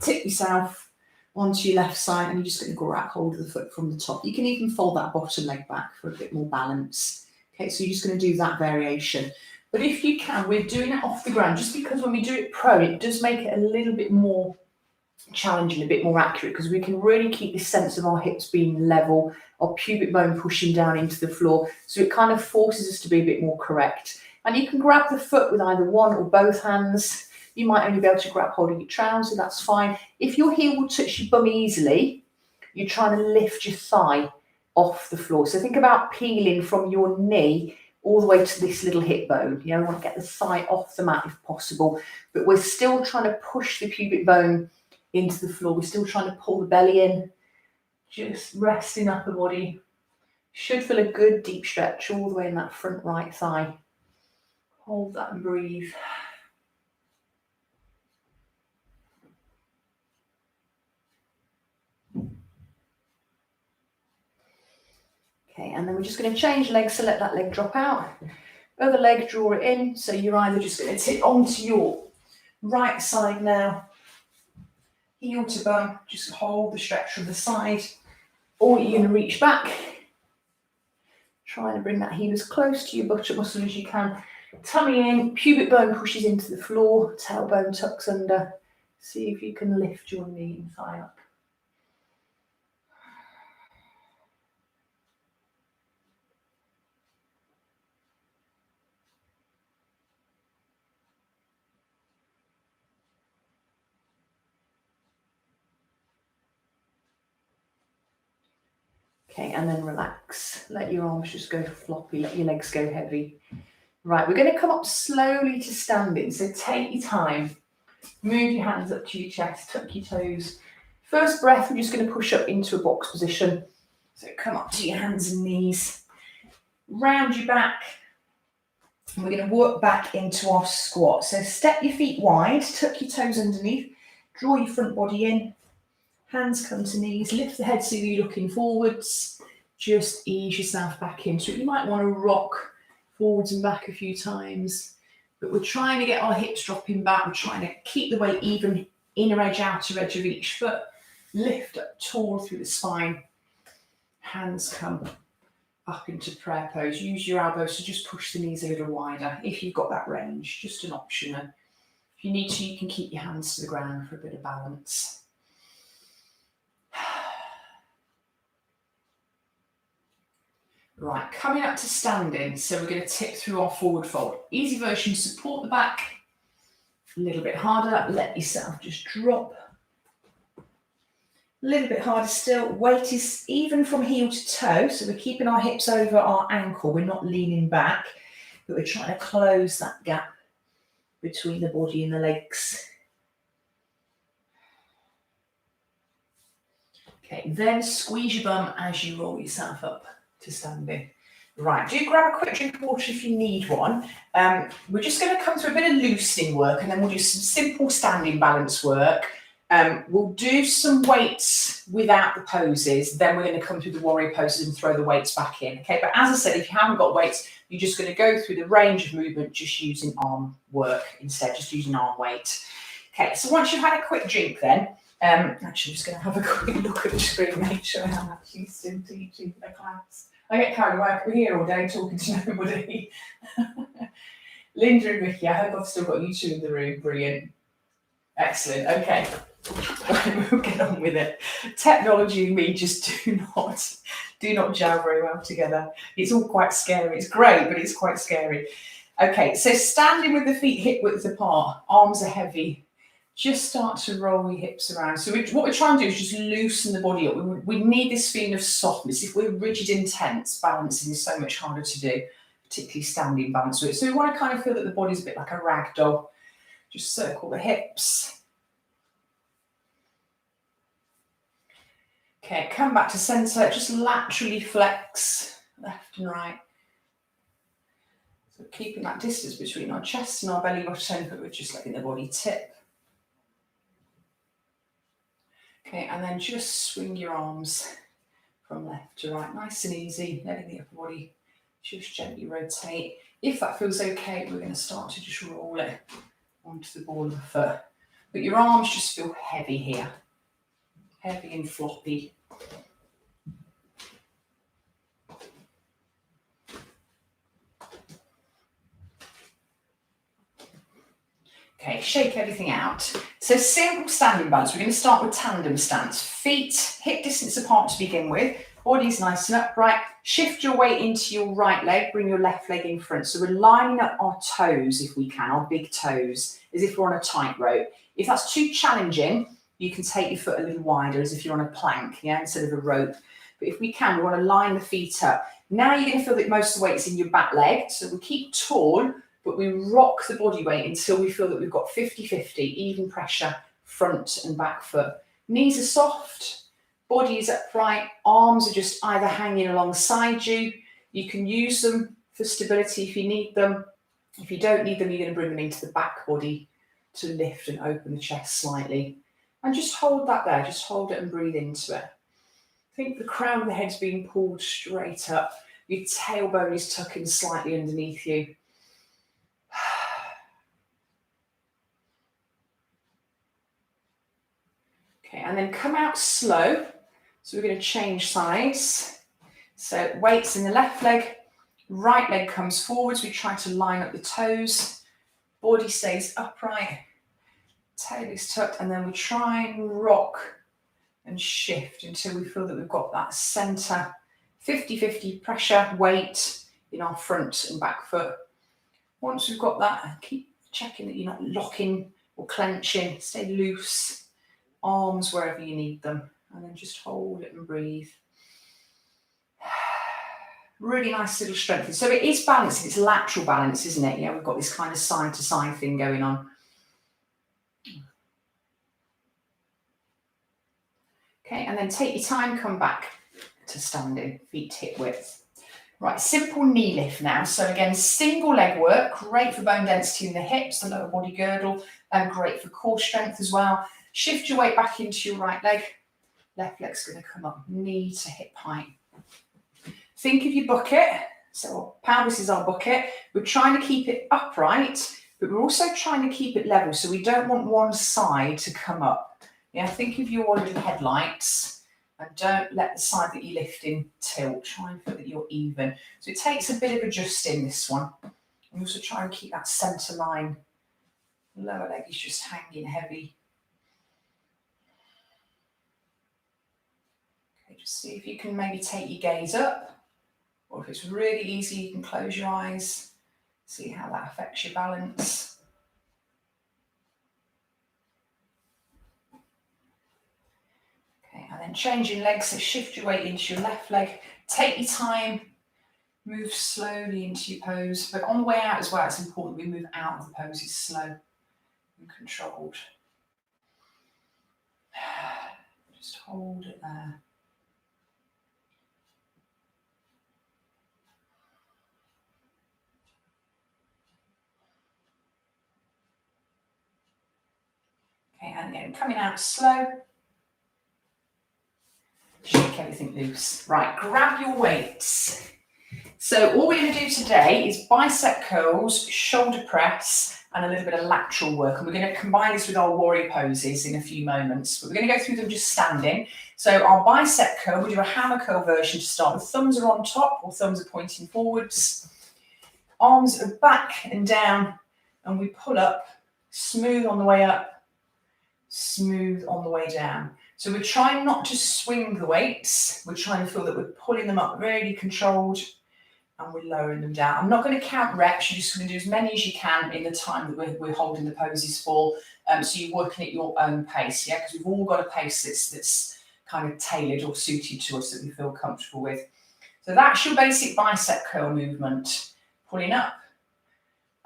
tip yourself onto your left side, and you're just going to grab hold of the foot from the top. You can even fold that bottom leg back for a bit more balance. Okay, so you're just going to do that variation. But if you can, we're doing it off the ground, just because when we do it pro, it does make it a little bit more challenging, a bit more accurate, because we can really keep this sense of our hips being level, our pubic bone pushing down into the floor. So it kind of forces us to be a bit more correct. And you can grab the foot with either one or both hands. You might only be able to grab hold of your trouser, that's fine. If your heel will touch your bum easily, you're trying to lift your thigh off the floor. So think about peeling from your knee all the way to this little hip bone. You know, we want to get the thigh off the mat if possible, but we're still trying to push the pubic bone into the floor. We're still trying to pull the belly in, just resting up the body. Should feel a good deep stretch all the way in that front right thigh. Hold that and breathe. Okay, and then we're just going to change legs, so let that leg drop out. Other leg, draw it in. So you're either just going to tip onto your right side now, heel to bum, just hold the stretch from the side, or you're going to reach back, trying to bring that heel as close to your buttock muscle as you can. Tummy in, pubic bone pushes into the floor, tailbone tucks under. See if you can lift your knee and thigh up. Okay, and then relax. Let your arms just go floppy, let your legs go heavy. Right, we're going to come up slowly to standing, so take your time. Move your hands up to your chest, tuck your toes. First breath, we're just going to push up into a box position. So come up to your hands and knees. Round your back. And we're going to work back into our squat. So step your feet wide, tuck your toes underneath, draw your front body in. Hands come to knees, lift the head so you're looking forwards. Just ease yourself back into it. You might want to rock forwards and back a few times, but we're trying to get our hips dropping back. We're trying to keep the weight even, inner edge, outer edge of each foot. Lift up tall through the spine. Hands come up into prayer pose. Use your elbows to just push the knees a little wider if you've got that range, just an option. If you need to, you can keep your hands to the ground for a bit of balance. Right, coming up to standing, so we're going to tip through our forward fold. Easy version, support the back. A little bit harder, let yourself just drop. A little bit harder still. Weight is even from heel to toe, so we're keeping our hips over our ankle. We're not leaning back, but we're trying to close that gap between the body and the legs. Okay, then squeeze your bum as you roll yourself up to standing. Right, do grab a quick drink of water if you need one. We're just going to come to a bit of loosening work, and then we'll do some simple standing balance work. We'll do some weights without the poses, then we're going to come through the warrior poses and throw the weights back in. Okay, but as I said, if you haven't got weights, you're just going to go through the range of movement just using arm work instead, just using arm weight. Okay, so once you've had a quick drink then, actually I'm just going to have a quick look at the screen, make sure I'm actually still teaching the class. I get carried away, we're here all day talking to nobody. Linda and Vicky, I hope I've still got you two in the room, brilliant. Excellent, okay. We'll get on with it. Technology and me just do not gel very well together. It's all quite scary. It's great, but it's quite scary. Okay, so standing with the feet hip width apart, arms are heavy. Just start to roll your hips around. So what we're trying to do is just loosen the body up. We need this feeling of softness. If we're rigid and tense, balancing is so much harder to do, particularly standing balance. So we want to kind of feel that the body's a bit like a rag doll. Just circle the hips. Okay, come back to centre. Just laterally flex left and right. So keeping that distance between our chest and our belly button, but we're just letting the body tip. Okay, and then just swing your arms from left to right, nice and easy, letting the upper body Just gently rotate. If that feels okay, we're going to start to just roll it onto the ball of the foot. But your arms just feel heavy here. Heavy and floppy. Okay, shake everything out. So simple standing balance. We're going to start with tandem stance. Feet hip distance apart to begin with. Body's nice and upright. Shift your weight into your right leg. Bring your left leg in front. So we're lining up our toes if we can, our big toes, as if we're on a tightrope. If that's too challenging, you can take your foot a little wider as if you're on a plank, yeah, instead of a rope. But if we can, we want to line the feet up. Now you're going to feel that most of the weight's in your back leg. So we keep tall, but we rock the body weight until we feel that we've got 50-50, even pressure, front and back foot. Knees are soft, body is upright, arms are just either hanging alongside you. You can use them for stability if you need them. If you don't need them, you're going to bring them into the back body to lift and open the chest slightly. And just hold that there, just hold it and breathe into it. Think the crown of the head's being pulled straight up. Your tailbone is tucking slightly underneath you. Okay, and then come out slow. So we're going to change sides. So weights in the left leg, right leg comes forwards. We try to line up the toes. Body stays upright. Tail is tucked, and then we try and rock and shift until we feel that we've got that centre 50-50 pressure weight in our front and back foot. Once we've got that, keep checking that you're not locking or clenching. Stay loose. Arms wherever you need them, and then just hold it and breathe. Really nice little strength. So it is balancing, it's lateral balance, isn't it? Yeah, we've got this kind of side to side thing going on. Okay, and then take your time, come back to standing, feet hip width. Right, simple knee lift now. So again, single leg work, great for bone density in the hips, the lower body girdle, and great for core strength as well. Shift your weight back into your right leg. Left leg's going to come up, knee to hip height. Think of your bucket. So pelvis is our bucket. We're trying to keep it upright, but we're also trying to keep it level. So we don't want one side to come up. Yeah, think of your little headlights and don't let the side that you're lifting tilt. Try and feel that you're even. So it takes a bit of adjusting, this one. And also try and keep that centre line. Lower leg is just hanging heavy. Just see if you can maybe take your gaze up, or if it's really easy, you can close your eyes, see how that affects your balance. Okay, and then changing legs, so shift your weight into your left leg, take your time, move slowly into your pose, but on the way out as well, it's important we move out of the poses slow and controlled. Just hold it there. Okay, and again, coming out slow. Shake everything loose. Right, grab your weights. So all we're going to do today is bicep curls, shoulder press, and a little bit of lateral work. And we're going to combine this with our warrior poses in a few moments. But we're going to go through them just standing. So our bicep curl, we'll do a hammer curl version to start with. Thumbs are on top or thumbs are pointing forwards. Arms are back and down, and we pull up, smooth on the way up, smooth on the way down. So we're trying not to swing the weights. We're trying to feel that we're pulling them up really controlled, and we're lowering them down. I'm not going to count reps. You're just going to do as many as you can in the time that we're holding the poses for. So you're working at your own pace, yeah? Because we've all got a pace that's kind of tailored or suited to us that we feel comfortable with. So that's your basic bicep curl movement. Pulling up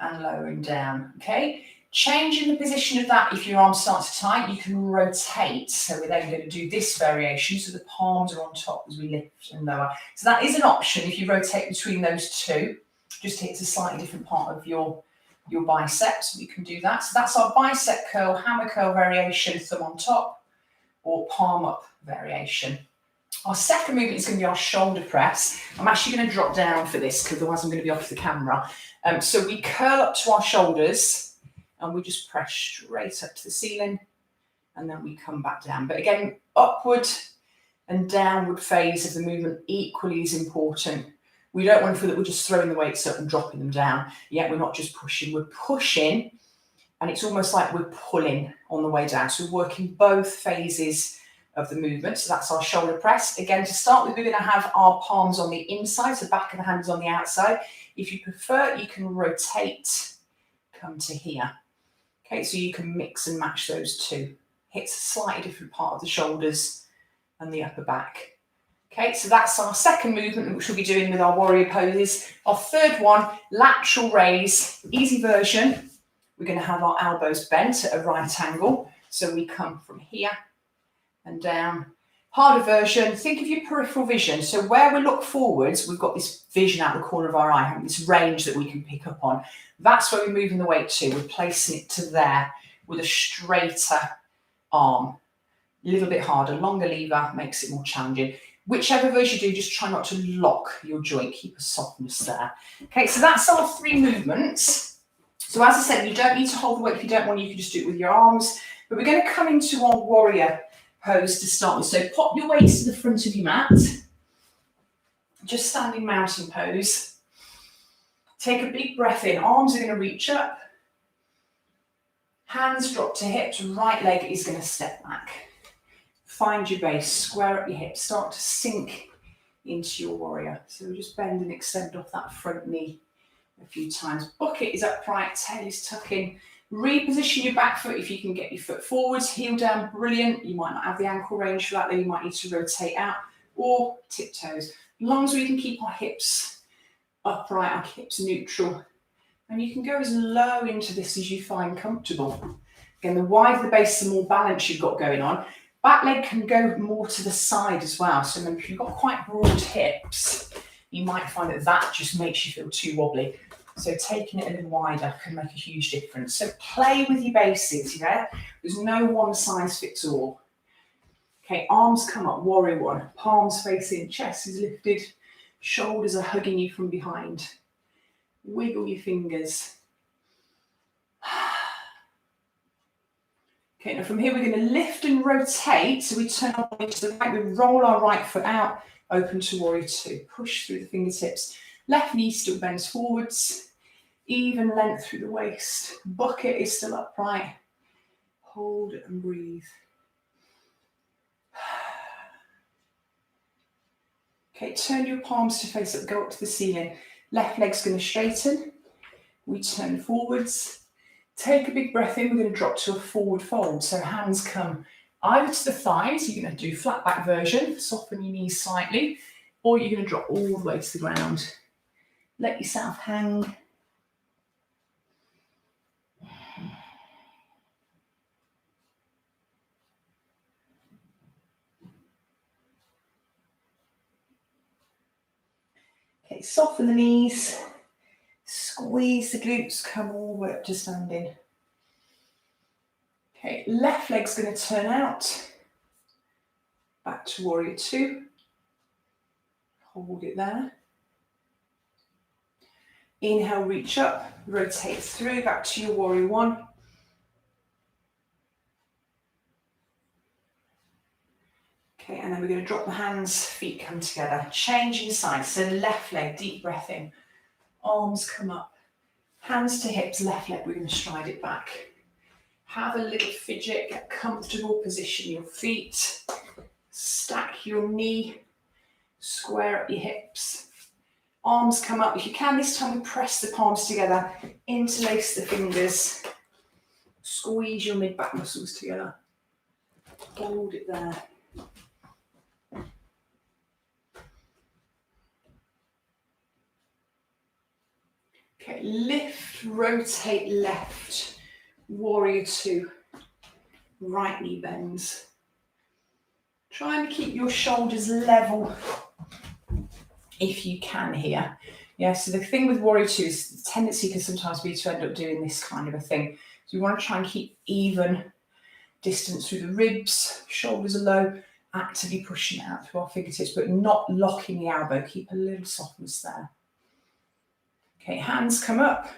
and lowering down, okay? Changing the position of that, if your arms start to tight, you can rotate. So we're then going to do this variation, so the palms are on top as we lift and lower. So that is an option if you rotate between those two. Just hits a slightly different part of your biceps. We can do that. So that's our bicep curl, hammer curl variation, thumb on top, or palm up variation. Our second movement is going to be our shoulder press. I'm actually going to drop down for this because otherwise I'm going to be off the camera. So we curl up to our shoulders and we just press straight up to the ceiling, and then we come back down. But again, upward and downward phase of the movement equally is important. We don't want to feel that we're just throwing the weights up and dropping them down. Yet we're not just pushing, we're pushing, and it's almost like we're pulling on the way down. So we're working both phases of the movement. So that's our shoulder press. Again, to start with, we're going to have our palms on the inside, so the back of the hand is on the outside. If you prefer, you can rotate, come to here. Okay, so you can mix and match those two. Hits a slightly different part of the shoulders and the upper back. Okay, so that's our second movement, which we'll be doing with our warrior poses. Our third one, lateral raise, easy version. We're going to have our elbows bent at a right angle. So we come from here and down. Harder version, think of your peripheral vision. So where we look forwards, we've got this vision out the corner of our eye, this range that we can pick up on. That's where we're moving the weight to. We're placing it to there with a straighter arm. A little bit harder, longer lever makes it more challenging. Whichever version you do, just try not to lock your joint, keep a softness there. Okay, so that's our three movements. So as I said, you don't need to hold the weight if you don't want, you can just do it with your arms. But we're going to come into our warrior pose to start with. So pop your weights to the front of your mat. Just standing mountain pose. Take a big breath in. Arms are going to reach up. Hands drop to hips. Right leg is going to step back. Find your base. Square up your hips. Start to sink into your warrior. So just bend and extend off that front knee a few times. Bucket is upright. Tail is tucking. Reposition your back foot if you can get your foot forwards, heel down, brilliant. You might not have the ankle range for that, then you might need to rotate out or tiptoes. As long as we can keep our hips upright, our hips neutral. And you can go as low into this as you find comfortable. Again, the wider the base, the more balance you've got going on. Back leg can go more to the side as well. So if you've got quite broad hips, you might find that that just makes you feel too wobbly. So taking it a little wider can make a huge difference. So play with your bases, yeah? There's no one size fits all. Okay, arms come up, warrior one. Palms facing, chest is lifted. Shoulders are hugging you from behind. Wiggle your fingers. Okay, now from here we're going to lift and rotate. So we turn our body to the right, we roll our right foot out, open to warrior two. Push through the fingertips. Left knee still bends forwards. Even length through the waist. Bucket is still upright. Hold it and breathe. Okay, turn your palms to face up, go up to the ceiling. Left leg's going to straighten. We turn forwards. Take a big breath in. We're going to drop to a forward fold. So hands come either to the thighs. You're going to do flat back version. Soften your knees slightly. Or you're going to drop all the way to the ground. Let yourself hang. Okay, soften the knees. Squeeze the glutes, come all the way up to standing. Okay, left leg's going to turn out. Back to warrior two. Hold it there. Inhale, reach up, rotate through, back to your warrior one. Okay, and then we're going to drop the hands, feet come together. Changing sides, so left leg, deep breath in. Arms come up, hands to hips, left leg, we're going to stride it back. Have a little fidget, get comfortable, position your feet, stack your knee, square up your hips. Arms come up. If you can, this time we press the palms together, interlace the fingers, squeeze your mid-back muscles together. Hold it there. Okay, lift, rotate left, warrior two, right knee bends. Try and keep your shoulders level if you can here. Yeah, so the thing with warrior two is the tendency can sometimes be to end up doing this kind of a thing. So you want to try and keep even distance through the ribs, shoulders are low, actively pushing it out through our fingertips, but not locking the elbow. Keep a little softness there. Okay, hands come up.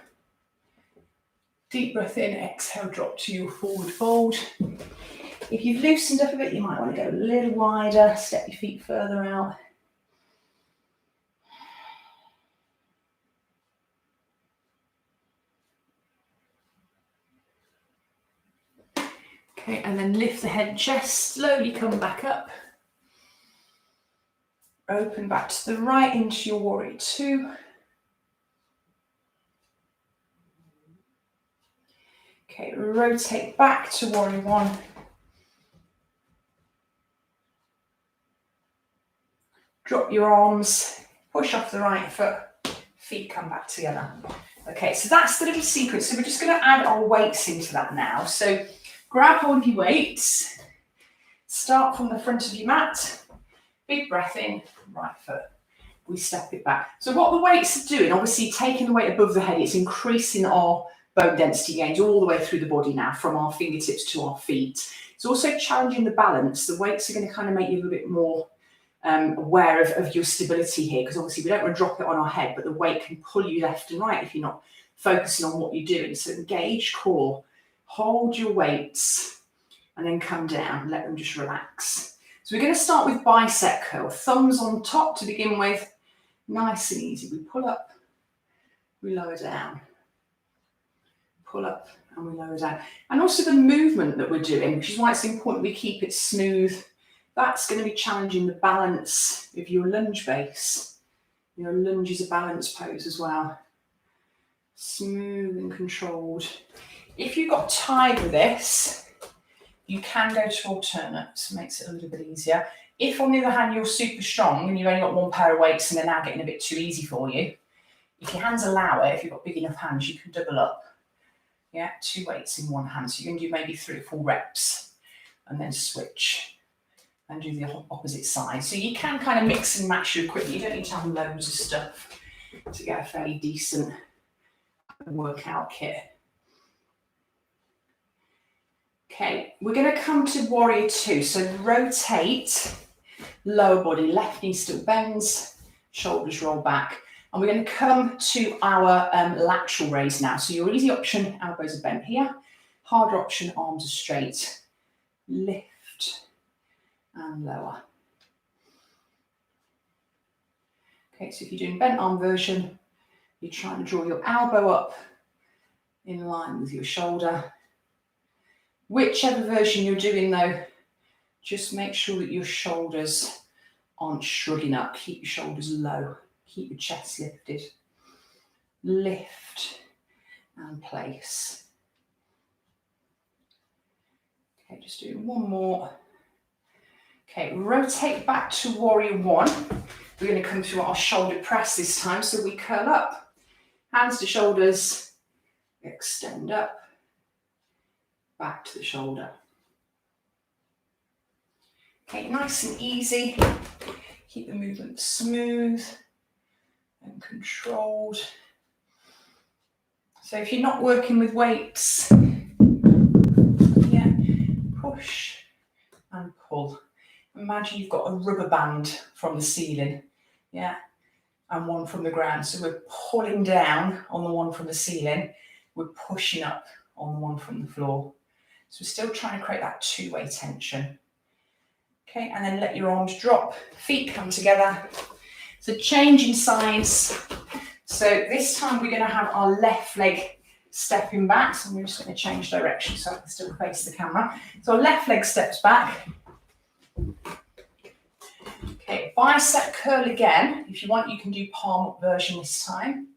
Deep breath in, exhale, drop to your forward fold. If you've loosened up a bit, you might want to go a little wider, step your feet further out. Okay, and then lift the head and chest, slowly come back up. Open back to the right into your warrior two. Okay, rotate back to warrior one. Drop your arms, push off the right foot, feet come back together. Okay, so that's the little sequence. So we're just going to add our weights into that now. So grab hold of your weights, start from the front of your mat, big breath in, right foot. We step it back. So what the weights are doing, obviously taking the weight above the head, it's increasing our bone density gains all the way through the body now, from our fingertips to our feet. It's also challenging the balance. The weights are going to kind of make you a little bit more aware of your stability here, because obviously we don't want to drop it on our head, but the weight can pull you left and right if you're not focusing on what you're doing. So engage core, hold your weights, and then come down, let them just relax. So we're going to start with bicep curl, thumbs on top to begin with, nice and easy. We pull up, we lower down, pull up, and we lower down. And also the movement that we're doing, which is why it's important we keep it smooth. That's going to be challenging the balance of your lunge base. Your lunge is a balance pose as well. Smooth and controlled. If you got tired with this, you can go to alternates, makes it a little bit easier. If on the other hand you're super strong and you've only got one pair of weights and they're now getting a bit too easy for you, if your hands allow it, if you've got big enough hands, you can double up. Yeah, 2 weights in one hand. So you can do maybe 3 or 4 reps and then switch and do the opposite side. So you can kind of mix and match your equipment. You don't need to have loads of stuff to get a fairly decent workout kit. Okay, we're going to come to warrior two. So rotate, lower body, left knee still bends, shoulders roll back. And we're going to come to our lateral raise now. So your easy option, elbows are bent here. Harder option, arms are straight. Lift and lower. Okay, so if you're doing bent arm version, you're trying to draw your elbow up in line with your shoulder. Whichever version you're doing though, just make sure that your shoulders aren't shrugging up. Keep your shoulders low. Keep your chest lifted. Lift and place. Okay, just doing one more. Okay, rotate back to warrior one. We're going to come to our shoulder press this time. So we curl up, hands to shoulders, extend up, back to the shoulder. Okay, nice and easy. Keep the movement smooth and controlled. So if you're not working with weights, yeah, push and pull. Imagine you've got a rubber band from the ceiling, yeah, and one from the ground. So we're pulling down on the one from the ceiling, we're pushing up on the one from the floor. So we're still trying to create that two-way tension. Okay, and then let your arms drop, feet come together. So changing sides. So this time we're going to have our left leg stepping back. So we're just going to change direction so I can still face the camera. So our left leg steps back. Okay, bicep curl again. If you want, you can do palm up version this time.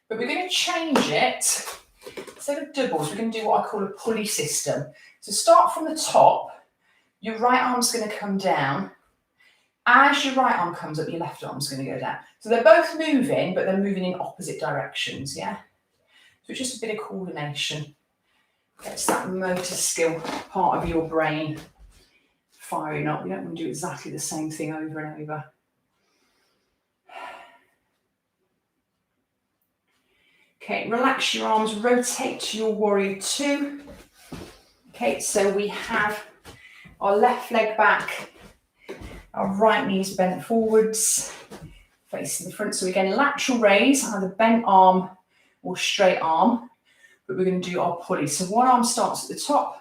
But we're going to change it. Instead of doubles, we're going to do what I call a pulley system. So start from the top. Your right arm's going to come down. As your right arm comes up, your left arm's going to go down. So they're both moving, but they're moving in opposite directions, yeah? So it's just a bit of coordination. Gets that motor skill part of your brain firing up. We don't want to do exactly the same thing over and over. Okay, relax your arms, rotate to your warrior two. Okay, so we have our left leg back, Our right knee's bent forwards, facing the front. So again, lateral raise, either bent arm or straight arm, but we're going to do our pulley. So one arm starts at the top.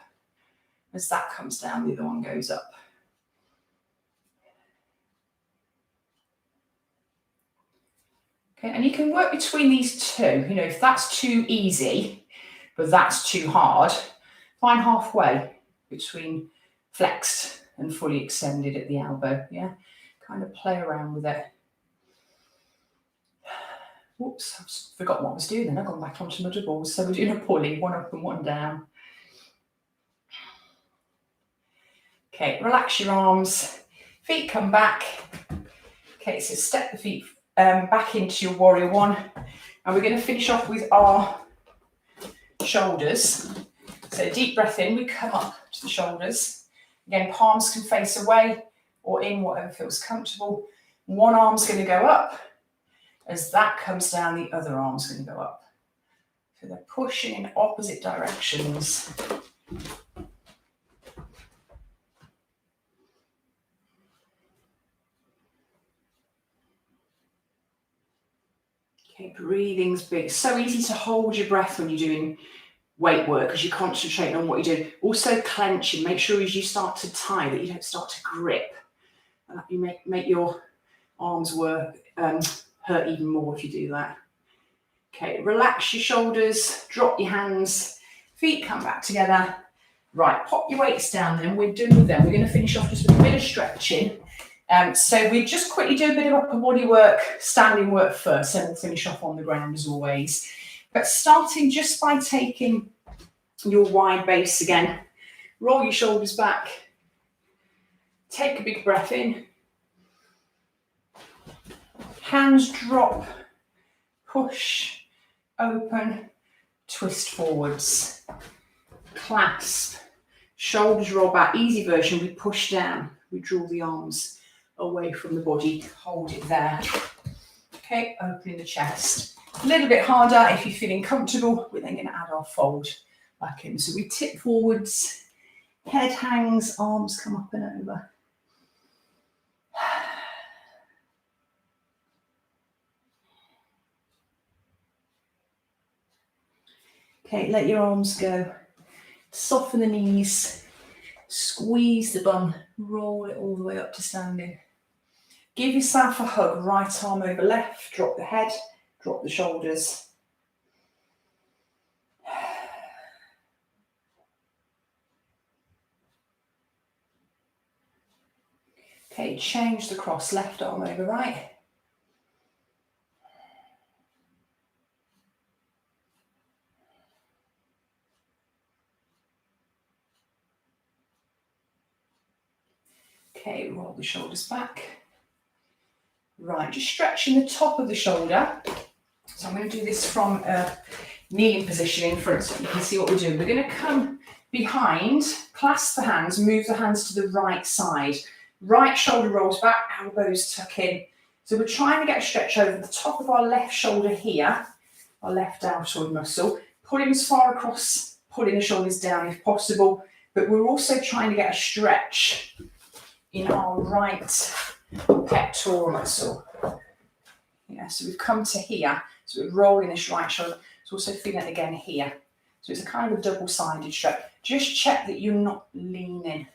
As that comes down, the other one goes up. Okay, and you can work between these two. You know, if that's too easy, but that's too hard, find halfway between flexed and fully extended at the elbow. Yeah, kind of play around with it. Whoops, I've forgotten what I was doing then. I've gone back onto my doubles. So we're doing a pulley, one up and one down. Okay, relax your arms, feet come back. Okay, so step the feet back into your warrior one. And we're going to finish off with our shoulders. So deep breath in, we come up to the shoulders. Again, palms can face away or in, whatever feels comfortable. One arm's going to go up. As that comes down, the other arm's going to go up. So they're pushing in opposite directions. Okay, breathing's big. So easy to hold your breath when you're doing weight work because you're concentrating on what you're doing. Also clenching. Make sure as you start to tie that you don't start to grip. And that you make your arms work hurt even more if you do that. Okay, relax your shoulders, drop your hands, feet come back together. Right, pop your weights down then. We're done with them. We're going to finish off just with a bit of stretching. So we just quickly do a bit of upper body work, standing work first, and we'll finish off on the ground as always. But starting just by taking your wide base again, roll your shoulders back, take a big breath in, hands drop, push, open, twist forwards, clasp, shoulders roll back. Easy version, we push down, we draw the arms away from the body, hold it there. Okay, opening the chest. A little bit harder if you're feeling comfortable. We're then going to add our fold back in. So we tip forwards, head hangs, arms come up and over. Okay, let your arms go. Soften the knees, squeeze the bum, roll it all the way up to standing. Give yourself a hug, right arm over left, drop the head, drop the shoulders. Okay, change the cross, left arm over right. Okay, roll the shoulders back. Right, just stretching the top of the shoulder. So I'm going to do this from a kneeling position in front so you can see what we're doing. We're going to come behind, clasp the hands, move the hands to the right side. Right shoulder rolls back, elbows tuck in. So we're trying to get a stretch over the top of our left shoulder here, our left deltoid muscle, pulling as far across, pulling the shoulders down if possible, but we're also trying to get a stretch in our right pectoral muscle. Yeah, so we've come to here, so we're rolling this right shoulder. It's also feeling it again here. So it's a kind of a double-sided stretch. Just check that you're not leaning.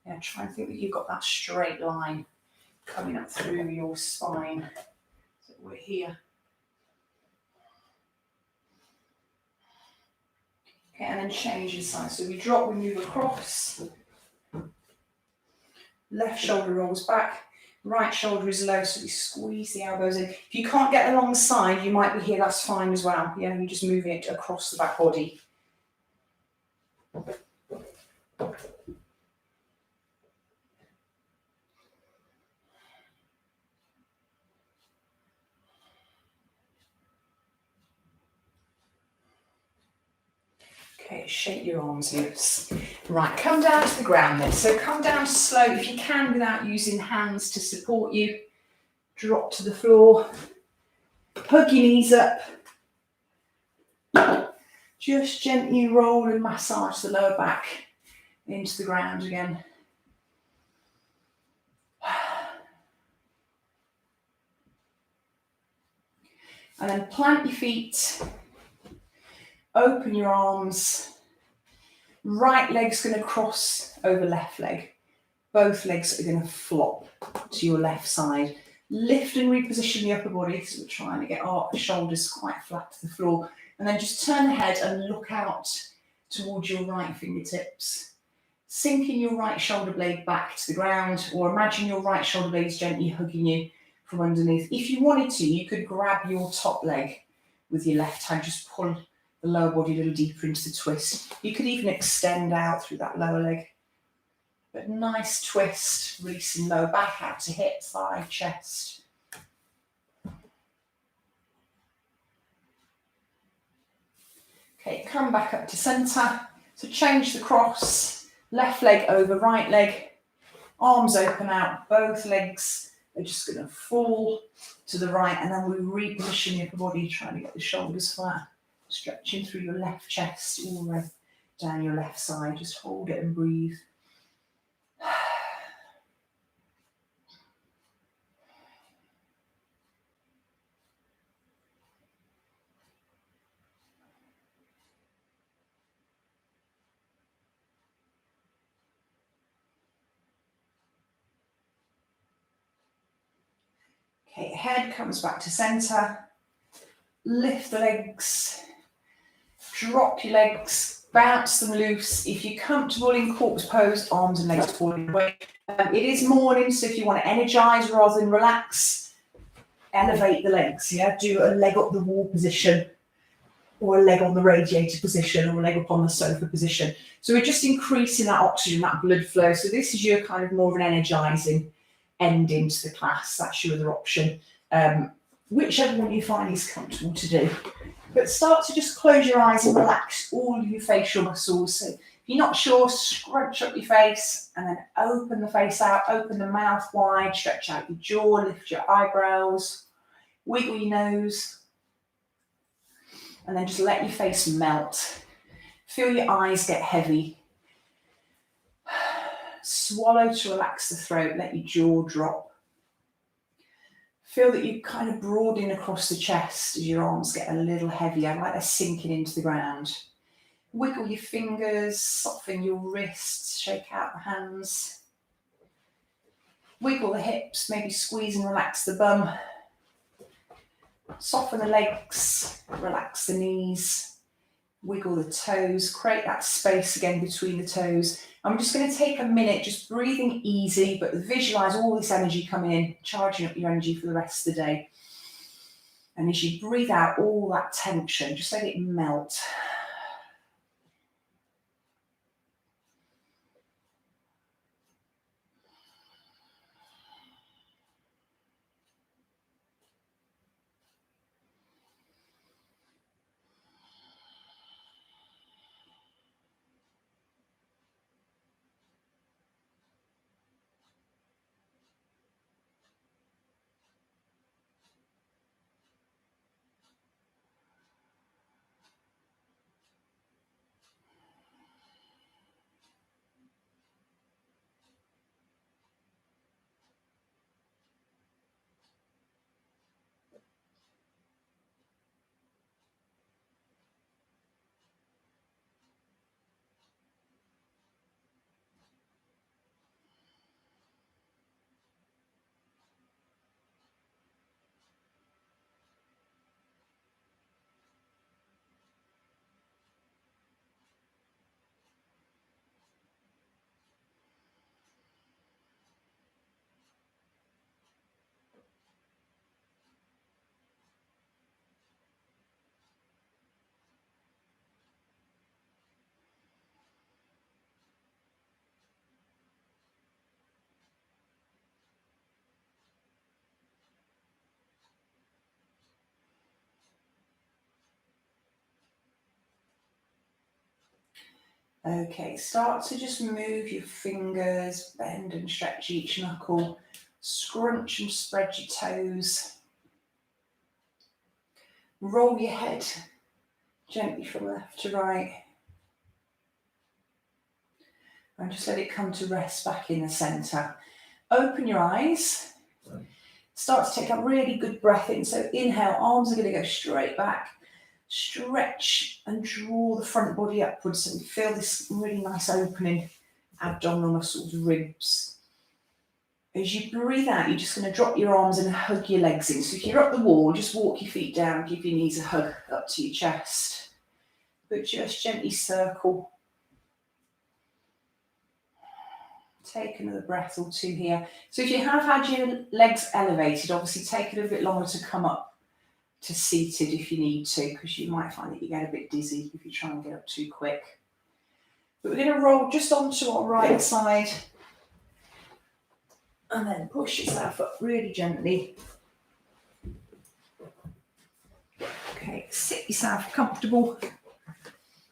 Yeah, try and think that you've got that straight line coming up through your spine. So we're here. Okay, and then change your side. So we drop, we move across. Left shoulder rolls back. Right shoulder is low, so we squeeze the elbows in. If you can't get alongside, you might be here, that's fine as well. Yeah, you're just moving it across the back body. Okay, shake your arms loose. Right, come down to the ground then. So come down slow if you can without using hands to support you. Drop to the floor. Hug your knees up. Just gently roll and massage the lower back into the ground again. And then plant your feet, open your arms. Right leg's going to cross over left leg. Both legs are going to flop to your left side. Lift and reposition the upper body. So we're trying to get our shoulders quite flat to the floor. And then just turn the head and look out towards your right fingertips. Sinking your right shoulder blade back to the ground, or imagine your right shoulder blade is gently hugging you from underneath. If you wanted to, you could grab your top leg with your left hand, just pull the lower body a little deeper into the twist. You could even extend out through that lower leg. But nice twist, releasing lower back out to hip, thigh, chest. Okay, come back up to centre. So change the cross, left leg over right leg, arms open out, both legs are just going to fall to the right, and then we reposition the upper body, trying to get the shoulders flat, stretching through your left chest all the way down your left side. Just hold it and breathe. Okay, head comes back to centre. Lift the legs. Drop your legs. Bounce them loose. If you're comfortable in corpse pose, arms and legs falling away. It is morning, so if you want to energise rather than relax, elevate the legs. Yeah, do a leg up the wall position, or a leg on the radiator position, or a leg up on the sofa position. So we're just increasing that oxygen, that blood flow. So this is your kind of more of an energising ending to the class. That's your other option, whichever one you find is comfortable to do. But start to just close your eyes and relax all your facial muscles. So if you're not sure, scrunch up your face and then open the face out, open the mouth wide, stretch out your jaw, lift your eyebrows, wiggle your nose, and then just let your face melt. Feel your eyes get heavy. Swallow to relax the throat, let your jaw drop. Feel that you kind of broaden across the chest as your arms get a little heavier, like they're sinking into the ground. Wiggle your fingers, soften your wrists, shake out the hands. Wiggle the hips, maybe squeeze and relax the bum. Soften the legs, relax the knees. Wiggle the toes, create that space again between the toes. I'm just going to take a minute, just breathing easy, but visualize all this energy coming in, charging up your energy for the rest of the day. And as you breathe out all that tension, just let it melt. Okay, start to just move your fingers, bend and stretch each knuckle, scrunch and spread your toes. Roll your head gently from left to right. And just let it come to rest back in the centre. Open your eyes. Start to take a really good breath in. So inhale, arms are going to go straight back. Stretch and draw the front body upwards, so we feel this really nice opening abdominal muscles, ribs. As you breathe out, you're just going to drop your arms and hug your legs in. So if you're up the wall, just walk your feet down, give your knees a hug up to your chest. But just gently circle. Take another breath or two here. So if you have had your legs elevated, obviously take a little bit longer to come up to seated if you need to, because you might find that you get a bit dizzy if you try and get up too quick. But we're going to roll just onto our right side and then push yourself up really gently. Okay, sit yourself comfortable.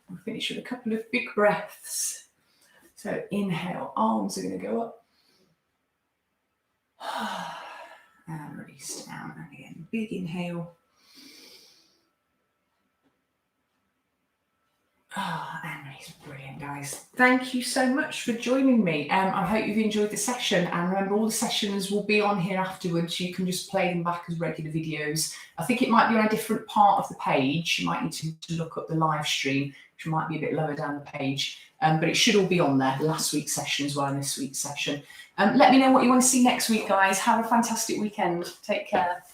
We'll finish with a couple of big breaths. So inhale, arms are going to go up. And release down. And again, big inhale. And it's brilliant, guys. Thank you so much for joining me. I hope you've enjoyed the session. And remember, all the sessions will be on here afterwards. You can just play them back as regular videos. I think it might be on a different part of the page. You might need to look up the live stream, which might be a bit lower down the page. But it should all be on there, last week's session as well, and this week's session. Let me know what you want to see next week, guys. Have a fantastic weekend. Take care.